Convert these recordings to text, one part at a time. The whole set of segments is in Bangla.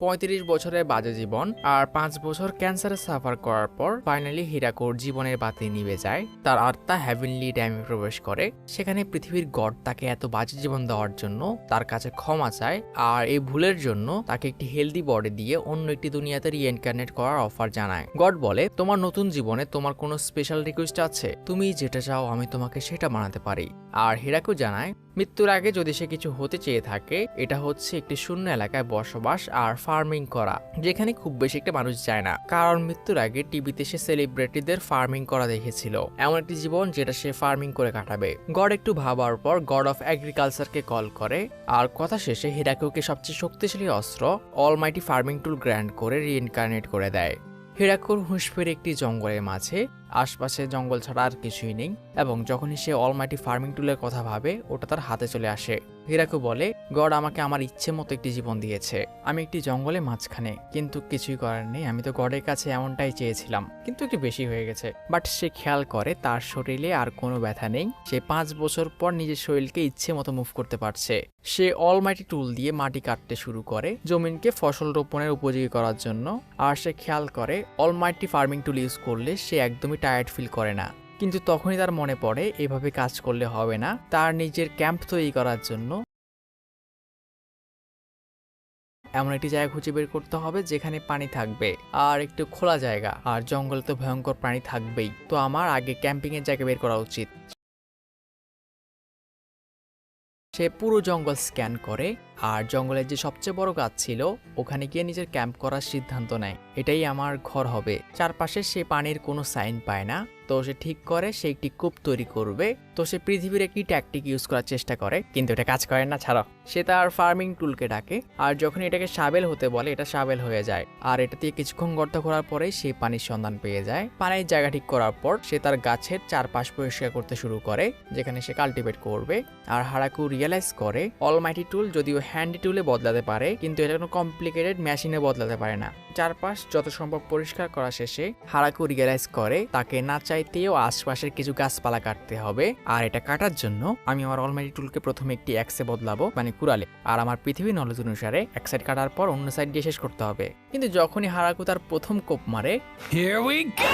৩৫ বছরের বাজে জীবন আর ৫ বছর ক্যান্সারে সাফার করার পর ফাইনালি হিরাকোর জীবনের বাতি নিভে যায়। তার আত্মা হেভেনলি ড্যামে প্রবেশ করে। সেখানে পৃথিবীর গড তাকে এত বাজে জীবন দেওয়ার জন্য তার কাছে ক্ষমা চায়, আর এই ভুলের জন্য তাকে একটি হেলদি বডি দিয়ে অন্য একটি দুনিয়াতে রিএনকার্নেট করার অফার জানায়। গড বলে, তোমার নতুন জীবনে তোমার কোনো স্পেশাল রিকোয়েস্ট আছে? তুমি যেটা চাও আমি তোমাকে সেটা বানাতে পারি। আর হিরাকো জানায়, মৃত্যুর আগে যদি সে কিছু হতে চেয়ে থাকে, এটা হচ্ছে একটি শূন্য এলাকায় বসবাস আর ফার্মিং করা, যেখানে খুব বেশি একটা মানুষ যায় না। কারণ মৃত্যুর আগে টিভিতে সে সেলিব্রিটিদের ফার্মিং করা দেখেছিল, এমন একটি জীবন যেটা সে ফার্মিং করে কাটাবে। গড একটু ভাবার পর গড অফ এগ্রিকালচারকে কল করে, আর কথা শেষে হিরাকোকে সবচেয়ে শক্তিশালী অস্ত্র অলমাইটি ফার্মিং টুল গ্র্যান্ড করে রিইনকার্নেট করে দেয়। হিরাকোর হুঁশ ফিরে একটি জঙ্গলের মাঝে, আশপাশে জঙ্গল ছাড়া আর কিছুই নেই, এবং যখনই সে অলমাইটি ফার্মিং টুলের কথা ভাবে ওটা তার হাতে চলে আসে। হিরাকো বলে, গড আমাকে আমার ইচ্ছে মতো একটি জীবন দিয়েছে, আমি একটি জঙ্গলের মাঝখানে, কিন্তু কিছুই করার নেই, আমি তো গডের কাছে এমনটাই চেয়েছিলাম, কিন্তু একটু বেশি হয়ে গেছে। বাট সে খেয়াল করে তার শরীরে আর কোনো ব্যথা নেই, সে ৫ বছর পর নিজের শরীরকে ইচ্ছে মতো মুভ করতে পারছে। সে অলমাইটি টুল দিয়ে মাটি কাটতে শুরু করে জমিনকে ফসল রোপণের উপযোগী করার জন্য। আর সে খেয়াল করে অলমাইটি ফার্মিং টুল ইউজ করলে সে একদমই টায়ার্ড ফিল করে না। কিন্তু তখনই তার মনে পড়ে এভাবে কাজ করলে হবে না, তার নিজের ক্যাম্প তৈরি করার জন্য এমন একটি জায়গা খুঁজে বের করতে হবে যেখানে পানি থাকবে আর একটু খোলা জায়গা, আর জঙ্গলে তো ভয়ঙ্কর প্রাণী থাকবেই, তো আমার আগে ক্যাম্পিং এর জায়গা বের করা উচিত। সে পুরো জঙ্গল স্ক্যান করে, আর জঙ্গলের যে সবচেয়ে বড় গাছ ছিল ওখানে গিয়ে নিজের ক্যাম্প করার সিদ্ধান্ত নেয়, এটাই আমার ঘর হবে। চারপাশে সে পানির কোনো সাইন পায় না, তো সে ঠিক করে সে একটি কূপ তৈরি করবে। তো সে পৃথিবীর একটি ট্যাকটিক ইউজ করার চেষ্টা করে, কিন্তু এটা কাজ করে না। ছাড়ো, সে তার ফার্মিং টুলকে ডাকে, আর যখন এটাকে শাবেল হতে বলে এটা শাবেল হয়ে যায়, আর এটা দিয়ে কিছুক্ষণ গর্ত করার পরেই সে পানির সন্ধান পেয়ে যায়। পানির জায়গা ঠিক করার পর সে তার গাছের চারপাশ পরিষ্কার করতে শুরু করে, যেখানে সে কাল্টিভেট করবে। আর হারাকু রিয়েলাইজ করে অলমাইটি টুল যদিও হ্যান্ডি টুলে বদলাতে পারে, কিন্তু এটা কোনো কমপ্লিকেটেড মেশিনে বদলাতে পারে না। চারপাশ যত সম্ভব পরিষ্কার করা শেষে হারাকু রিয়েলাইজ করে তাকে না চাইতেও আশপাশের কিছু গাছপালা কাটতে হবে, আর এটা কাটার জন্য আমি আমার অলমাইটি টুলকে প্রথমে একটি এক্সে বদলাবো, মানে কুড়ালে, আর আমার পৃথিবী নলেজ অনুসারে এক সাইড কাটার পর অন্য সাইড দিয়ে শেষ করতে হবে। কিন্তু যখনই হারাকু তার প্রথম কোপ মারে, Here we go!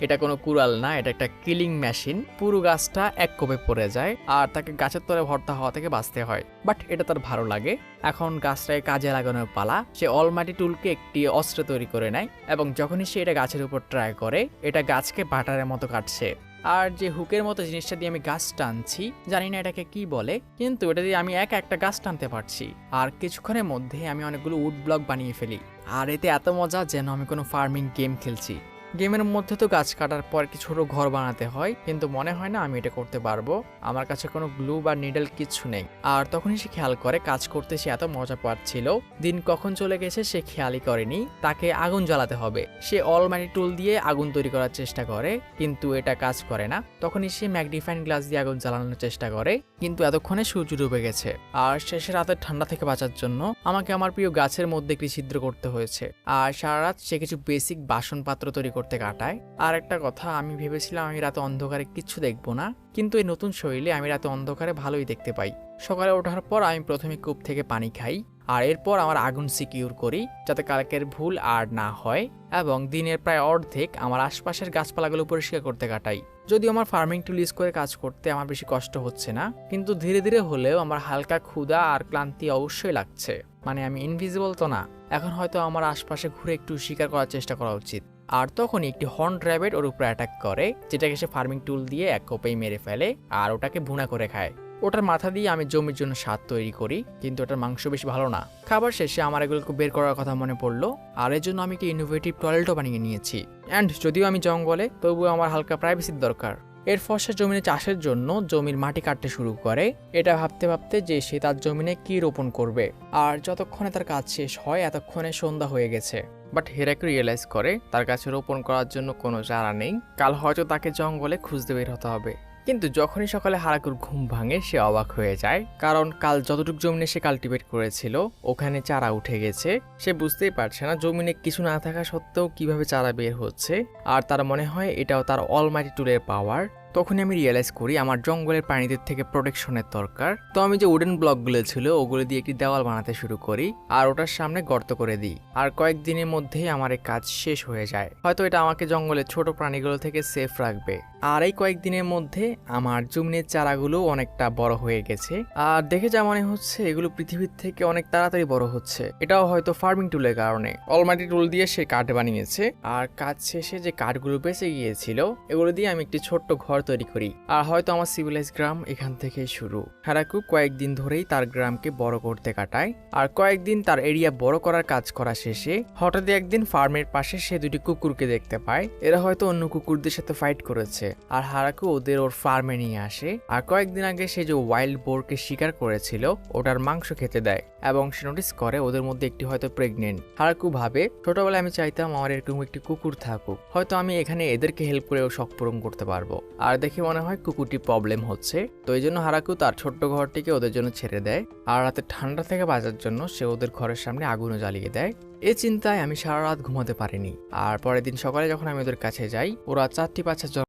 এটা কোনো কুড়াল না, এটা একটা কিলিং মেশিন। পুরো গাছটা এক কোপে পড়ে যায়, আর তাকে গাছের তলে ভর্তা হওয়া থেকে বাঁচতে হয়। বাট এটা তার ভালো লাগে। এখন গাছটাকে কাজে লাগানোর পালা। সে অলমাইটি টুলকে একটি অস্ত্র তৈরি করে নেয়, এবং যখনই সে এটা গাছের উপর ট্রাই করে, এটা গাছকে বাটারের মতো কাটছে। আর যে হুকের মতো জিনিসটা দিয়ে আমি গাছ টানছি, জানি না এটাকে কি বলে, কিন্তু এটা দিয়ে আমি একটা গাছ টানতে পারছি। আর কিছুক্ষণের মধ্যে আমি অনেকগুলো উড ব্লক বানিয়ে ফেলি, আর এতে এত মজা যেন আমি কোনো ফার্মিং গেম খেলছি। গেমের মধ্যে তো গাছ কাটার পর কি ছোট ঘর বানাতে হয়, কিন্তু মনে হয় না আমি এটা করতে পারবো, আমার কাছে কোনো গ্লু বা নিডল কিচ্ছু নেই। আর তখনই সে খেয়াল করে কাজ করতে সে এত মজা পাচ্ছিল, দিন কখন চলে গেছে সে খেয়ালই করেনি। তাকে আগুন জ্বালাতে হবে। সে অলমাইটি টুল দিয়ে আগুন তৈরি করার চেষ্টা করে, কিন্তু এটা কাজ করে না। তখনই সে ম্যাগনিফাইং গ্লাস দিয়ে আগুন জ্বালানোর চেষ্টা করে, কিন্তু এতক্ষণে সূর্য ডুবে গেছে। আর শেষে রাতের ঠান্ডা থেকে বাঁচার জন্য আমাকে আমার প্রিয় গাছের মধ্যে একটি ছিদ্র করতে হয়েছে। আর সারা রাত সে কিছু বেসিক বাসনপাত্র তৈরি করতে কাটায়। আর একটা কথা, আমি ভেবেছিলাম আমি রাতে অন্ধকারে কিচ্ছু দেখবো না, কিন্তু এই নতুন শৈলী আমি রাতে অন্ধকারে ভালোই দেখতে পাই। সকালে ওঠার পর আমি প্রথমে কূপ থেকে পানি খাই, আর এরপর আমার আগুন সিকিউর করি যাতে কালকের ভুল আর না হয়, এবং দিনের প্রায় অর্ধেক আমার আশপাশের গাছপালাগুলো পরিষ্কার করতে কাটাই। যদিও আমার ফার্মিং টুল ইউজ করে কাজ করতে আমার বেশি কষ্ট হচ্ছে না, কিন্তু ধীরে ধীরে হলেও আমার হালকা ক্ষুধা আর ক্লান্তি অবশ্যই লাগছে। মানে আমি ইনভিজিবল তো না, এখন হয়তো আমার আশপাশে ঘুরে একটু শিকার করার চেষ্টা করা উচিত। আর তখনই একটি হর্ন র্যাবিট ওর উপরে অ্যাটাক করে, যেটাকে সে ফার্মিং টুল দিয়ে এক কোপেই মেরে ফেলে, আর ওটাকে ভুনা করে খায়। ওটার মাথা দিয়ে আমি জমির জন্য স্বাদ তৈরি করি, কিন্তু ওটার মাংস বেশি ভালো না। খাবার শেষে আমার এগুলোকে বের করার কথা মনে পড়লো, আর এর জন্য আমি একটি ইনোভেটিভ টয়লেটও বানিয়ে নিয়েছি। অ্যান্ড যদিও আমি জঙ্গলে, তবুও আমার হালকা প্রাইভেসির দরকার। এরপর সে জমিনে চাষের জন্য জমির মাটি কাটতে শুরু করে, এটা ভাবতে ভাবতে যে সে তার জমিনে কি রোপণ করবে। আর যতক্ষণে তার কাজ শেষ হয় এতক্ষণে সন্ধ্যা হয়ে গেছে। বাট হিরাকো রিয়েলাইজ করে তার কাছে রোপণ করার জন্য কোনো চারা নেই, কাল হয়তো তাকে জঙ্গলে খুঁজতে বের হতে হবে। কিন্তু যখনই সকালে হারাকুর ঘুম ভাঙে সে অবাক হয়ে যায়, কারণ কাল যতটুকু জমিনে সে কাল্টিভেট করেছিল ওখানে চারা উঠে গেছে। সে বুঝতেই পারছে না জমিনে কিছু না থাকা সত্ত্বেও কিভাবে চারা বের হচ্ছে, আর তার মনে হয় এটাও তার অলমাইটি টুলের পাওয়ার। তখনই আমি রিয়েলাইজ করি আমার জঙ্গলের প্রাণীদের থেকে প্রোটেকশনের দরকার। তো আমি যে উডেন ব্লকগুলো ছিল ওগুলো দিয়ে একটি দেওয়াল বানাতে শুরু করি আর ওটার সামনে গর্ত করে দিই। আর কয়েকদিনের মধ্যেই আমার এই কাজ শেষ হয়ে যায়। হয়তো এটা আমাকে জঙ্গলের ছোট প্রাণীগুলো থেকে সেফ রাখবে। আর এই কয়েকদিনের মধ্যে আমার জুমিনের চারাগুলো অনেকটা বড় হয়ে গেছে। আর দেখে যা মনে হচ্ছে এগুলো পৃথিবীর থেকে অনেক তাড়াতাড়ি বড় হচ্ছে। এটাও হয়তো ফার্মিং টুলের কারণে। অলমাইটি টুল দিয়ে সে কাঠ বানিয়েছে। আর কাজ শেষে যে কাঠগুলো বেঁচে গিয়েছিল এগুলো দিয়ে আমি একটি ছোট্ট ঘর তৈরি করি। আর হয়তো আমার সিভিলাইজ গ্রাম এখান থেকেই শুরু। হারাকু কয়েকদিন ধরেই তার গ্রামকে বড় করতে কাটায়। আর কয়েকদিন তার এরিয়া বড় করার কাজ করা শেষে হঠাৎ একদিন ফার্মের পাশে সে দুটি কুকুরকে দেখতে পায়। এরা হয়তো অন্য কুকুরদের সাথে ফাইট করেছে। আর হারাকু ওদের ওর ফার্মে নিয়ে আসে। আর কয়েকদিন আগে সে যে ওয়াইল্ড বোরকে শিকার করেছিল ওটার মাংস খেতে দেয় এবং সে নোটিস করে ওদের মধ্যে একটি হয়তো প্রেগনেন্ট। হারাকু ভাবে ছোটবেলায় আমি চাইতাম আমার এরকম একটি কুকুর থাকুক, হয়তো আমি এখানে এদেরকে হেল্প করে ও শখ পূরণ করতে পারবো। আর দেখে মনে হয় কুকুরটি প্রবলেম হচ্ছে, তো এই জন্য হারাকু তার ছোট্ট ঘরটিকে ওদের জন্য ছেড়ে দেয়। আর রাতে ঠান্ডা থেকে বাঁচার জন্য সে ওদের ঘরের সামনে আগুনও জ্বালিয়ে দেয়। এই চিন্তায় আমি সারা রাত ঘুমাতে পারিনি। আর পরের দিন সকালে যখন আমি ওদের কাছে যাই ওরা 4টি বাচ্চা জন্ম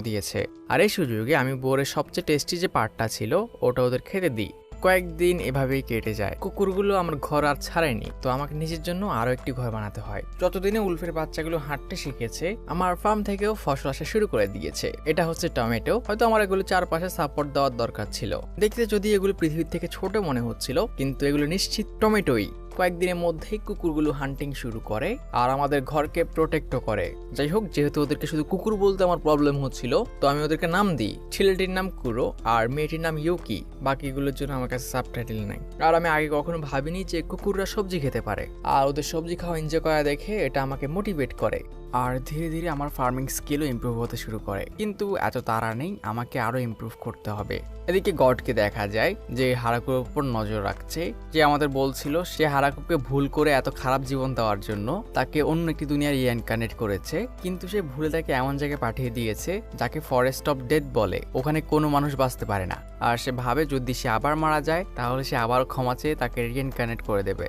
দিয়েছে। আর এই সুযোগে আমি বোরের সবচেয়ে টেস্টি যে পার্টটা ছিল ওটা ওদের খেতে দিই। কয়েকদিন এভাবেই কেটে যায়। কুকুরগুলো আমার ঘর আর ছাড়েনি, তো আমাকে নিজের জন্য আরো একটি ঘর বানাতে হয়। যতদিনে উলফের বাচ্চাগুলো হাঁটতে শিখেছে আমার ফার্ম থেকেও ফসল আসা শুরু করে দিয়েছে। এটা হচ্ছে টমেটো। হয়তো আমার এগুলো চারপাশে সাপোর্ট দেওয়ার দরকার ছিল। দেখতে যদি এগুলো পৃথিবীর থেকে ছোট মনে হচ্ছিল কিন্তু এগুলো নিশ্চিত টমেটোই। কয়েকদিনের মধ্যেই কুকুরগুলো হান্টিং শুরু করে আর আমাদের ঘরকে প্রোটেক্টও করে। যাই হোক, যেহেতু ওদেরকে শুধু কুকুর বলতে আমার প্রবলেম হচ্ছিল তো আমি ওদেরকে নাম দিই। ছেলেটির নাম কুরো আর মেয়েটির নাম ইউকি। বাকিগুলোর জন্য আমার কাছে সাবটাইটেল নাই। আর আমি আগে কখনো ভাবিনি যে কুকুররা সবজি খেতে পারে। আর ওদের সবজি খাওয়া এনজয় করা দেখে এটা আমাকে মোটিভেট করে। আর ধীরে ধীরে আমার ফার্মিং স্কিলও ইমপ্রুভ হতে শুরু করে। কিন্তু এত তাড়া নেই, আমাকে আরো ইমপ্রুভ করতে হবে। এদিকে গডকে দেখা যায় যে হারাকুর উপর নজর রাখছে। যে আমাদের বলছিল সে হারাকুকে ভুল করে এত খারাপ জীবন দেওয়ার জন্য তাকে অন্য একটি দুনিয়ার রিইনকার্নেট করেছে। কিন্তু সে ভুলে তাকে এমন জায়গায় পাঠিয়ে দিয়েছে যাকে ফরেস্ট অফ ডেথ বলে। ওখানে কোনো মানুষ বাঁচতে পারে না। আর সে ভাবে যদি সে আবার মারা যায় তাহলে সে আবার ক্ষমা চেয়ে তাকে রিইনকার্নেট করে দেবে।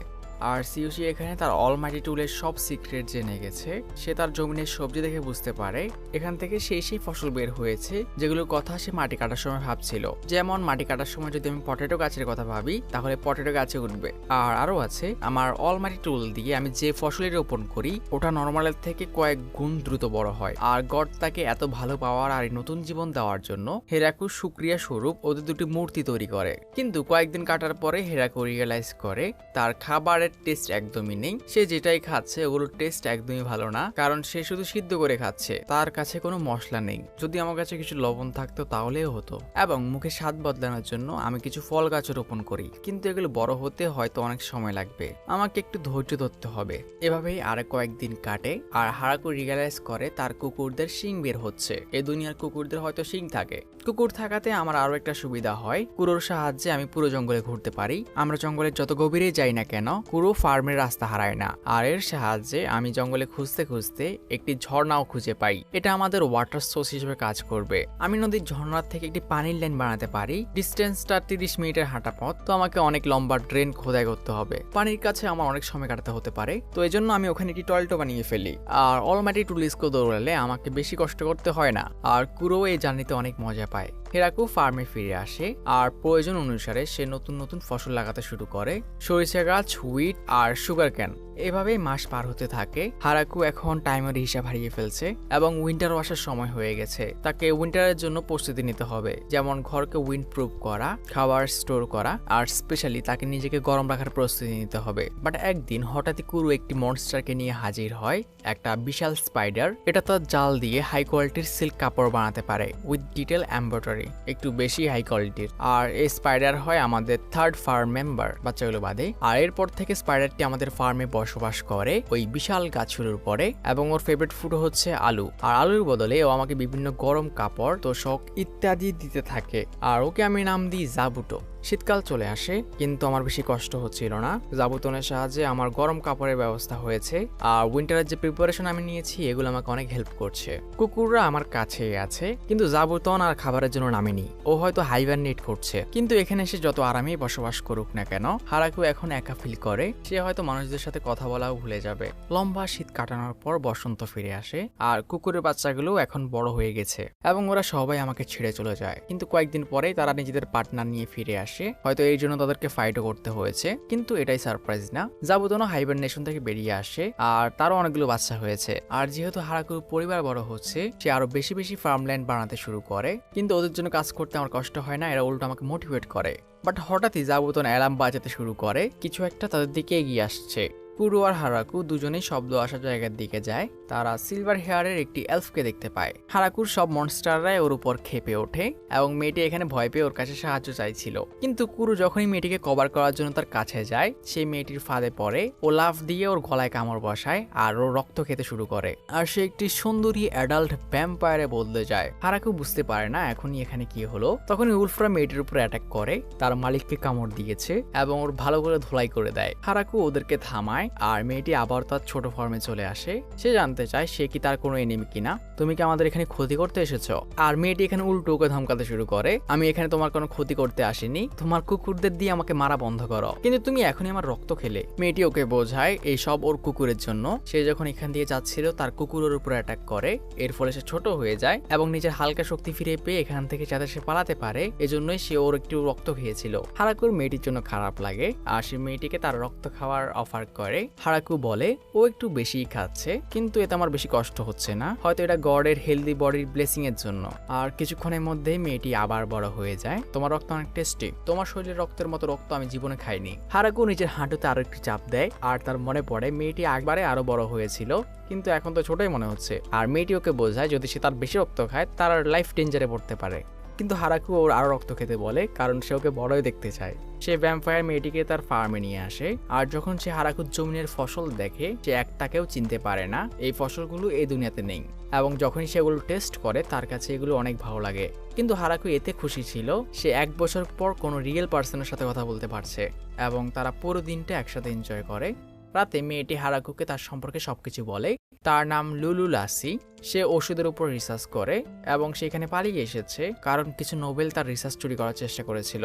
আর সিওসি এখানে তার অলমাইটি টুলের সব সিক্রেট জেনে গেছে। সে তার জমিনের সবজি দেখে বুঝতে পারে এখান থেকে সেই ফসল বের হয়েছে যেগুলোর কথা সে মাটি কাটার সময় ভাবছিল। যেমন মাটি কাটার সময় যদি আমি পটেটো গাছের কথা ভাবি তাহলে পটেটো গাছে উঠবে। আর আরো আছে, আমার অলমাইটি টুল দিয়ে আমি যে ফসলের রোপণ করি ওটা নর্মালের থেকে কয়েক গুণ দ্রুত বড় হয়। আর গড তাকে এত ভালো পাওয়ার আর নতুন জীবন দেওয়ার জন্য হেরাকু শুকরিয়া স্বরূপ ওদের দুটি মূর্তি তৈরি করে। কিন্তু কয়েকদিন কাটার পরে হেরাকু রিয়েলাইজ করে তার খাবারের টেস্ট একদমই নেই। সে যেটাই খাচ্ছে ওগুলোর টেস্ট একদমই ভালো না, কারণ সে শুধু সিদ্ধ করে খাচ্ছে। তার কাছে কোনো মশলা নেই। যদি আমার কাছে কিছু লবণ থাকতো তাহলেও হতো। এবং মুখে স্বাদ বদলানোর জন্য আমি কিছু ফল গাছ রোপণ করি, কিন্তু এগুলো বড় হতে হয়তো অনেক সময় লাগবে। আমাকে একটু ধৈর্য ধরতে হবে। এভাবেই আরো কয়েকদিন কাটে আর হারাকু রিয়েলাইজ করে তার কুকুরদের শিং বের হচ্ছে। এই দুনিয়ার কুকুরদের হয়তো শিং থাকে। কুকুর থাকাতে আমার আরো একটা সুবিধা হয়, কুকুরের সাহায্যে আমি পুরো জঙ্গলে ঘুরতে পারি। আমরা জঙ্গলের যত গভীরে যাই না কেন পুরো ফার্মের রাস্তা হারায় না। আর এর সাহায্যে আমি জঙ্গলে খুঁজতে খুঁজতে একটি ঝর্ণাও খুঁজে পাই। এটা আমাদের ওয়াটার সোর্স হিসেবে কাজ করবে। আমি নদীর ঝর্ণার থেকে একটি পানির লাইন বানাতে পারি। ডিস্টেন্সটা 30 মিনিটের হাঁটা পথ, তো আমাকে অনেক লম্বা ড্রেন খোদাই করতে হবে। পানির কাছে আমার অনেক সময় কাটাতে হতে পারে, তো এই জন্য আমি ওখানে একটি টয়লেটও বানিয়ে ফেলি। আর অলমাইটি টুলিস্কো দৌড়ালে আমাকে বেশি কষ্ট করতে হয় না। আর কুরো এই জার্নিতে অনেক মজা পায়। হেরাকু ফার্মে ফিরে আসে আর প্রয়োজন অনুসারে সে নতুন নতুন ফসল লাগাতে শুরু করে। সরিষা গাছ, হুইট আর সুগার ক্যান। এভাবেই মাস পার হতে থাকে। হারাকু এখন টাইমের হিসাব হারিয়ে ফেলছে এবং উইন্টারও আসার সময় হয়ে গেছে। তাকে উইন্টারের জন্য প্রস্তুতি নিতে হবে, যেমন ঘরকে উইন্ড প্রুফ করা, খাবার স্টোর করা আর স্পেশালি তাকে নিজেকে গরম রাখার প্রস্তুতি নিতে হবে। বাট একদিন হঠাৎই কুরু একটি মনস্টারকে নিয়ে হাজির হয়, একটা বিশাল স্পাইডার। এটা তার জাল দিয়ে হাই কোয়ালিটির সিল্ক কাপড় বানাতে পারে উইথ ডিটেল এমব্রয়ডারি, একটু বেশি হাই কোয়ালিটির। আর এই স্পাইডার হয় আমাদের 3rd ফার্ম মেম্বার, বাচ্চাগুলো বাদে। আর এরপর থেকে স্পাইডারটি আমাদের ফার্মে বসবাস করে ওই বিশাল গাছগুলোর উপরে। এবং ওর ফেভারিট ফুড হচ্ছে আলু। আর আলুর বদলে ও আমাকে বিভিন্ন গরম কাপড়, তোশক ইত্যাদি দিতে থাকে। আর ওকে আমি নাম দিই জাবুটো। শীতকাল চলে আসে, কিন্তু আমার বেশি কষ্ট হচ্ছিল না। জাবুতনের সাহায্যে আমার গরম কাপড়ের ব্যবস্থা হয়েছে, আর উইন্টারের যে প্রিপারেশন আমি নিয়েছি এগুলো আমাকে অনেক হেল্প করছে। কুকুররা আমার কাছেই আছে, কিন্তু জাবুতন আর খাবারের জন্য নামেনি। ও হয়তো হাইবারনেট করছে, কিন্তু এখানে এসে যত আরামেই বসবাস করুক না কেন, হারাকু এখন একা ফিল করে। সে হয়তো মানুষদের সাথে কথা বলাও ভুলে যাবে। লম্বা শীত কাটানোর পর বসন্ত ফিরে আসে, আর কুকুরের বাচ্চাগুলো এখন বড় হয়ে গেছে এবং ওরা সবাই আমাকে ছেড়ে চলে যায়। কিন্তু কয়েকদিন পরেই তারা নিজেদের পার্টনার নিয়ে ফিরে আসে। হয়তো এই জন্য তাদেরকে ফাইটও করতে হয়েছে, কিন্তু এটাই সারপ্রাইজ না। জাবুতনও হাইবারনেশন থেকে বেরিয়ে আসে, আর তারও অনেকগুলো বাচ্চা হয়েছে। আর যেহেতু হারাকুর পরিবার বড় হচ্ছে, সে আরো বেশি বেশি ফার্মল্যান্ড বানাতে শুরু করে। কিন্তু ওদের জন্য কাজ করতে আমার কষ্ট হয় না, এরা উল্টো আমাকে মোটিভেট করে। বাট হঠাৎই জাবুতন অ্যালার্ম বাজাতে শুরু করে, কিছু একটা তাদের দিকে এগিয়ে আসছে। পুরো আর হারাকু দুজনেই শব্দ আসার জায়গার দিকে যায়। তারা সিলভার হেয়ারের একটি এলফকে দেখতে পায়। হারাকুর সব মনস্টাররাই ওর উপর খেপে ওঠে এবং মেয়েটি এখানে ভয় পেয়ে ওর কাছে সাহায্য চাইছিল। কিন্তু কুরু যখনই মেয়েটিকে কভার করার জন্য তার কাছে যায়, সেই মেয়েটির ফাঁদে পড়ে। ও লাফ দিয়ে ওর গলায় কামড় বসায় আর ও রক্ত খেতে শুরু করে, আর সে একটি সুন্দরী অ্যাডাল্ট ভ্যাম্পায়ারে বদলে যায়। হারাকু বুঝতে পারে না এখনই এখানে কি হলো। তখনই উলফরা মেয়েটির উপর অ্যাটাক করে, তার মালিককে কামড় দিয়েছে এবং ওর ভালো করে ধোলাই করে দেয়। হারাকু ওদেরকে থামায়, আর মেয়েটি আবার তার ছোট ফর্মে চলে আসে। সে জানতে চায় সে কি তার কোনো এনিমি কিনা। তুমি কি আমাদের এখানে ক্ষতি করতে এসেছো? আর মেয়েটি এখানে উল্টো ওকে ধমকাতে শুরু করে, আমি এখানে তোমার কোনো ক্ষতি করতে আসিনি, তোমার কুকুরদের দিয়ে আমাকে মারা বন্ধ করো, কিন্তু তুমি এখনই আমার রক্ত খেলে। মেয়েটি ওকে বোঝায় এই সব ওর কুকুরের জন্য। সে যখন এখান দিয়ে যাচ্ছিল, তার কুকুরের উপর অ্যাটাক করে। এর ফলে সে ছোট হয়ে যায় এবং নিজের হালকা শক্তি ফিরে পেয়ে এখান থেকে যাতে সে পালাতে পারে, এজন্যই সে ওর একটু রক্ত খেয়েছিল। হারাকুর মেয়েটির জন্য খারাপ লাগে, আর সে মেয়েটিকে তার রক্ত খাওয়ার অফার করে। হারাকু বলে ও একটু বেশিই খাচ্ছে, কিন্তু এতে আমার বেশি কষ্ট হচ্ছে না, হয়তো এটা গডের হেলদি বডির ব্লেসিং এর জন্য। আর কিছুক্ষণের মধ্যে মেয়েটি আবার বড় হয়ে যায়। তোমার রক্ত অনেক টেস্টি, তোমার শরীরের রক্তের মতো রক্ত আমি জীবনে খাইনি। হারাকু নিজের হাঁটুতে আরো একটু চাপ দেয়, আর তার মনে পড়ে মেয়েটি একবারে আরো বড় হয়েছিল, কিন্তু এখন তো ছোটই মনে হচ্ছে। আর মেয়েটি ওকে বোঝায় যদি সে তার বেশি রক্ত খায় তার লাইফ ডেঞ্জারে পড়তে পারে। কিন্তু হারাকু ওর আরো রক্ত খেতে বলে, কারণ সে ওকে বড়ই দেখতে চায়। সে ভ্যাম্পায়ার মেয়েটিকে তার ফার্মে নিয়ে আসে, আর যখন সে হারাকুর জমিনের ফসল দেখে, সে একটাকেও চিনতে পারে না। এই ফসলগুলো এই দুনিয়াতে নেই, এবং যখনই সেগুলো টেস্ট করে তার কাছে এগুলো অনেক ভালো লাগে। কিন্তু হারাকু এতে খুশি ছিল, সে 1 বছর পর কোনো রিয়েল পার্সনের সাথে কথা বলতে পারছে, এবং তারা পুরো দিনটা একসাথে এনজয় করে। রাতে মেয়েটি হারাকুকে তার সম্পর্কে সবকিছু বলে। তার নাম লুলু লাসি। সে ওষুধের উপর রিসার্চ করে এবং সেখানে পালিয়ে এসেছে কারণ কিছু নোবেল তার রিসার্চ চুরি করার চেষ্টা করেছিল,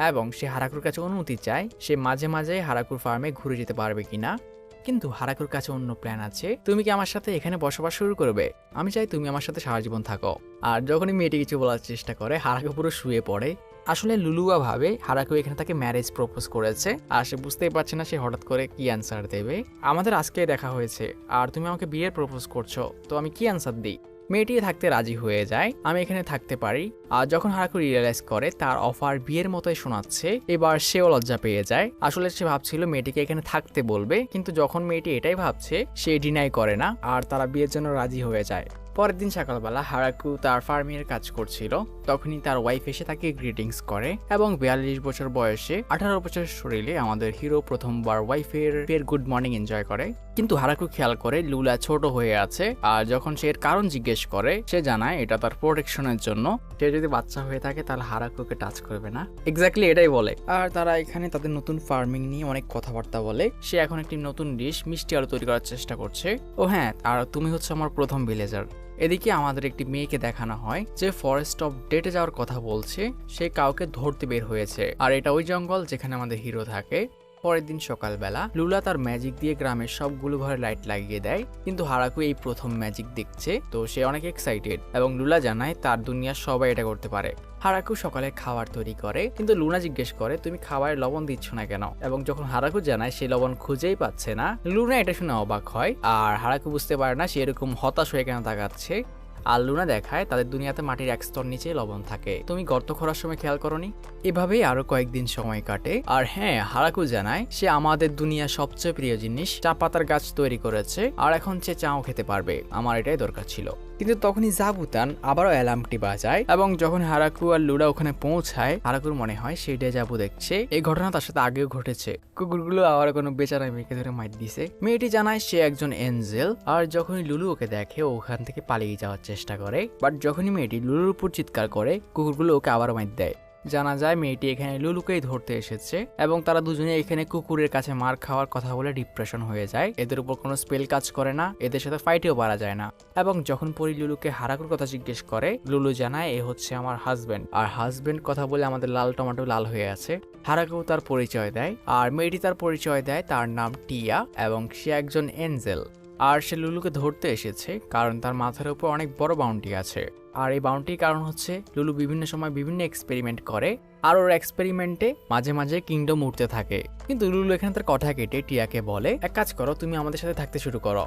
এবং সে হারাকুর কাছে অনুমতি চায় সে মাঝে মাঝে হারাকুর ফার্মে ঘুরে যেতে পারবে কিনা। কিন্তু হারাকুর কাছে অন্য প্ল্যান আছে। তুমি কি আমার সাথে এখানে বসবাস শুরু করবে? আমি চাই তুমি আমার সাথে সারা জীবন থাকো। আর যখনই মেয়েটি কিছু বলার চেষ্টা করে, হারাকু পুরো শুয়ে পড়ে। আসলে লুলুয়া ভাবে হারাকু এখানে তাকে ম্যারেজ প্রপোজ করেছে, আর সে বুঝতেই পারছে না সে হঠাৎ করে কি অ্যান্সার দেবে। আমাদের আজকে দেখা হয়েছে আর তুমি আমাকে বিয়ের প্রপোজ করছো, তো আমি কি অ্যান্সার দিই? মেয়েটি থাকতে রাজি হয়ে যায়, আমি এখানে থাকতে পারি। আর যখন হারাকু রিয়েলাইজ করে তার অফার বিয়ের মতোই শোনাচ্ছে, এবার সেও লজ্জা পেয়ে যায়। আসলে সে ভাবছিল মেয়েটিকে এখানে থাকতে বলবে, কিন্তু যখন মেয়েটি এটাই ভাবছে সে ডিনাই করে না, আর তারা বিয়ের জন্য রাজি হয়ে যায়। পরের দিন সকালবেলা হারাকু তার ফার্মের কাজ করছিল, তখনই তার ওয়াইফ এসে তাকে গ্রিটিংস করে এবং 42 বছর বয়সে 18 বছর শরীরে আমাদের হিরো প্রথমবার ওয়াইফের গুড মর্নিং এনজয় করে। কিন্তু হারাকু খেয়াল করে লুলা ছোট হয়ে আছে, আর যখন সে এর কারণ জিজ্ঞেস করে সে জানায় এটা তার প্রোটেকশনের জন্য। সে যদি বাচ্চা হয়ে থাকে তাহলে হারাকুকে টাচ করবে না, এক্স্যাক্টলি এটাই বলে। আর তারা এখানে তাদের নতুন ফার্মিং নিয়ে অনেক কথাবার্তা বলে। সে এখন একটি নতুন ডিশ মিষ্টি আলু তৈরি করার চেষ্টা করছে। ও হ্যাঁ, আর তুমি হচ্ছে আমার প্রথম ভিলেজার। এদিকে আমাদের একটি মেয়েকে দেখানো হয় যে ফরেস্ট অফ ডেটে যাওয়ার কথা বলছে, সে কাউকে ধরতে বের হয়েছে, আর এটা ওই জঙ্গল যেখানে আমাদের হিরো থাকে। পরের দিন সকালবেলা লুলা তার ম্যাজিক দিয়ে গ্রামের সবগুলো ঘরে লাইট লাগিয়ে দেয়, কিন্তু হারাকু এই প্রথম ম্যাজিক দেখছে, তো সে অনেক এক্সাইটেড এবং লুলা জানায় তার দুনিয়ার সবাই এটা করতে পারে। হারাকু সকালে খাবার তৈরি করে, কিন্তু লুনা জিজ্ঞেস করে তুমি খাবারে লবণ দিচ্ছ না কেন, এবং যখন হারাকু জানায় সে লবণ খুঁজেই পাচ্ছে না, লুনা এটা শুনে অবাক হয়। আর হারাকু বুঝতে পারে না সে এরকম হতাশ হয়ে কেন তাকাচ্ছে। আর লুনা দেখায় তাদের দুনিয়াতে মাটির এক স্তর নিচে লবণ থাকে, তুমি গর্ত খোঁড়ার সময় খেয়াল করনি? এভাবেই আরো কয়েকদিন সময় কাটে। আর হ্যাঁ, হারাকু জানায় সে আমাদের দুনিয়ার সবচেয়ে প্রিয় জিনিস চা পাতার গাছ তৈরি করেছে, আর এখন সে চাও খেতে পারবে। আমার এটাই দরকার ছিল। কিন্তু তখনই জাবুতান আবারও অ্যালার্মটি বাজায়, এবং যখন হারাকু আর লুরা ওখানে পৌঁছায়, হারাকুর মনে হয় সে ডেজাভু দেখছে। এই ঘটনা তার সাথে আগেও ঘটেছে। কুকুরগুলো আবার কোনো বেচারা মেয়েকে ধরে মাইর দিছে। মেয়েটি জানায় সে একজন এঞ্জেল, আর যখনই লুলু ওকে দেখে ও ওখান থেকে পালিয়ে যাওয়ার চেষ্টা করে। বাট যখনই মেয়েটি লুলুর উপর চিৎকার করে, কুকুরগুলো ওকে আবার মাইর দেয়। জানা যায় মেয়েটি এখানে লুলুকেই ধরতে এসেছে এবং তারা দুজনে এখানে কুকুরের কাছে মার খাওয়ার কথা বলে ডিপ্রেশন হয়ে যায়। এদের উপর কোনো স্পেল কাজ করে না, এদের সাথে ফাইটেও পারা যায় না। এবং যখন পরি লুলুকে হারাকুর কথা জিজ্ঞেস করে, লুলু জানায় এ হচ্ছে আমার হাজবেন্ড। আর হাজবেন্ড কথা বলে আমাদের লাল টমেটো লাল হয়ে আছে। হারাকু তার পরিচয় দেয়, আর মেয়েটি তার পরিচয় দেয় তার নাম টিয়া এবং সে একজন এঞ্জেল। আর সে লুলুকে ধরতে এসেছে কারণ তার মাথার উপর অনেক বড় বাউন্টি আছে। আর এই বাউন্টির কারণ হচ্ছে লুলু বিভিন্ন সময় বিভিন্ন এক্সপেরিমেন্ট করে, আর ওর এক্সপেরিমেন্টে মাঝে মাঝে কিংডম উঠতে থাকে। কিন্তু লুলু এখানে তার কথা কেটে টিয়াকে বলে, এক কাজ করো, তুমি আমাদের সাথে থাকতে শুরু করো।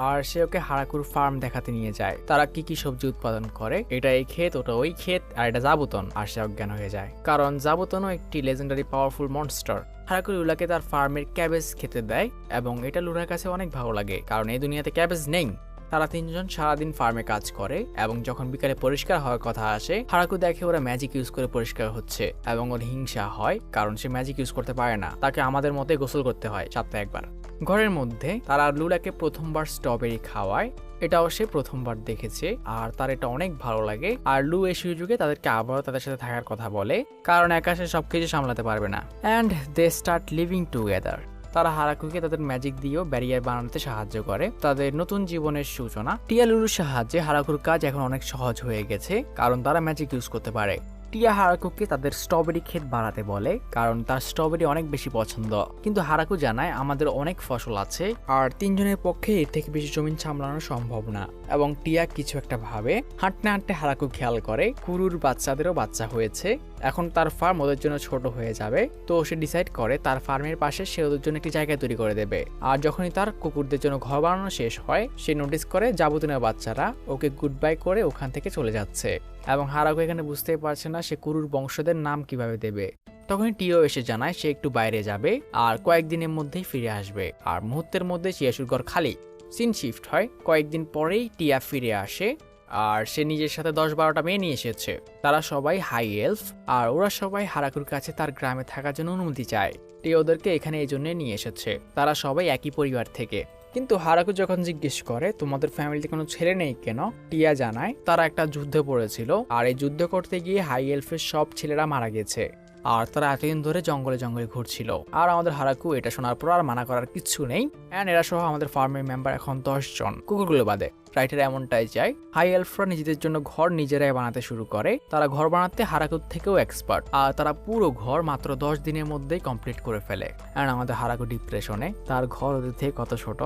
আর সে ওকে হারাকুর ফার্ম দেখাতে নিয়ে যায়, তারা কি কি সবজি উৎপাদন করে, এটা এই ক্ষেত, ওটা ওই ক্ষেত, আর এটা জাবুতন। আর সে অজ্ঞান হয়ে যায় কারণ জাবুতনও একটি লেজেন্ডারি পাওয়ারফুল মনস্টার। হারাকু লুলাকে তার ফার্মের ক্যাবেজ খেতে দেয় এবং এটা লুলার কাছে অনেক ভালো লাগে কারণ এই দুনিয়াতে ক্যাবেজ নেই। তারা তিনজন সারাদিন ফার্মে কাজ করে এবং যখন বিকালে পরিষ্কার হওয়ার কথা আসে, হারাকু দেখে ওরা ম্যাজিক ইউজ করে পরিষ্কার হচ্ছে এবং ওর হিংসা হয় কারণ সে ম্যাজিক ইউজ করতে পারে না, তাকে আমাদের মতে গোসল করতে হয় সপ্তাহে একবার। ঘরের মধ্যে তারা লুলাকে প্রথমবার স্ট্রবেরি খাওয়ায়, এটাও সে প্রথমবার দেখেছে আর তার এটা অনেক ভালো লাগে। আর লু এই সুযোগে তাদেরকে আবারও তাদের সাথে থাকার কথা বলে কারণ একা সে সবকিছু সামলাতে পারবে না। And they start living together. তারা হারাকুকে তাদের ম্যাজিক দিয়েও ব্যারিয়ার বানাতে সাহায্য করে, তাদের নতুন জীবনের সূচনা। টিয়া লুলুর সাহায্যে হারাকুর কাজ এখন অনেক সহজ হয়ে গেছে কারণ তারা ম্যাজিক ইউজ করতে পারে। টিয়া হারাকুকে তাদের স্ট্রবেরি ক্ষেত বাড়াতে বলে কারণ তার স্ট্রবেরি অনেক বেশি পছন্দ। কিন্তু হারাকু জানায় আমাদের অনেক ফসল আছে আর তিনজনের পক্ষে এর থেকে বেশি জমি সামলানো সম্ভব না। এবং টিয়া কিছু একটা ভাবে। হাঁটতে হাঁটতে হারাকু খেয়াল করে কুরুর বাচ্চাদেরও বাচ্চা হয়েছে, এখন তার ফার্ম ওদের জন্য ছোট হয়ে যাবে। তো সে ডিসাইড করে তার ফার্মের পাশে সে ওদের জন্য একটি জায়গা তৈরি করে দেবে। আর যখনই তার কুকুরদের জন্য ঘর বানানো শেষ হয়, সে নোটিস করে জাবুতিনের বাচ্চারা ওকে গুড বাই করে ওখান থেকে চলে যাচ্ছে এবং হারাকু এখানে বুঝতেই পারছে না সে কুরুর বংশদের নাম কিভাবে দেবে। তখনই টিও এসে জানায় সে একটু বাইরে যাবে আর কয়েকদিনের মধ্যেই ফিরে আসবে। আর মুহূর্তের মধ্যে চিয়াশুর ঘর খালি। সিন শিফট হয়, কয়েকদিন পরেই টিয়া ফিরে আসে আর সে নিজের সাথে 10-12টা মেয়ে নিয়ে এসেছে। তারা সবাই হাই এলফ আর ওরা সবাই হারাকুর কাছে তার গ্রামে থাকার জন্য অনুমতি চায়। টিয়া ওদেরকে এখানে এই জন্য নিয়ে এসেছে, তারা সবাই একই পরিবার থেকে। কিন্তু হারাকু যখন জিজ্ঞেস করে তোমাদের ফ্যামিলিতে কোনো ছেলে নেই কেন, টিয়া জানায় তারা একটা যুদ্ধে পড়েছিল আর এই যুদ্ধ করতে গিয়ে হাই এলফের সব ছেলেরা মারা গেছে আর তারা এতদিন ধরে জঙ্গলে জঙ্গলে ঘুরছিল। আর আমাদের হারাকু এটা শোনার পর আর মানা করার কিছু নেই। অ্যান্ড এরা সহ আমাদের ফার্মের মেম্বার এখন 10 জন, কুকুরগুলো বাদে। রাইটার এমনটাই চায় হাই এলফরা নিজেদের জন্য ঘর নিজেরাই বানাতে শুরু করে। তারা ঘর বানাতে হারাকুর থেকেও এক্সপার্ট আর তারা পুরো ঘর মাত্র 10 দিনের মধ্যেই কমপ্লিট করে ফেলে। অ্যান্ড আমাদের হারাকু ডিপ্রেশনে, তার ঘর ওদের থেকে কত ছোট।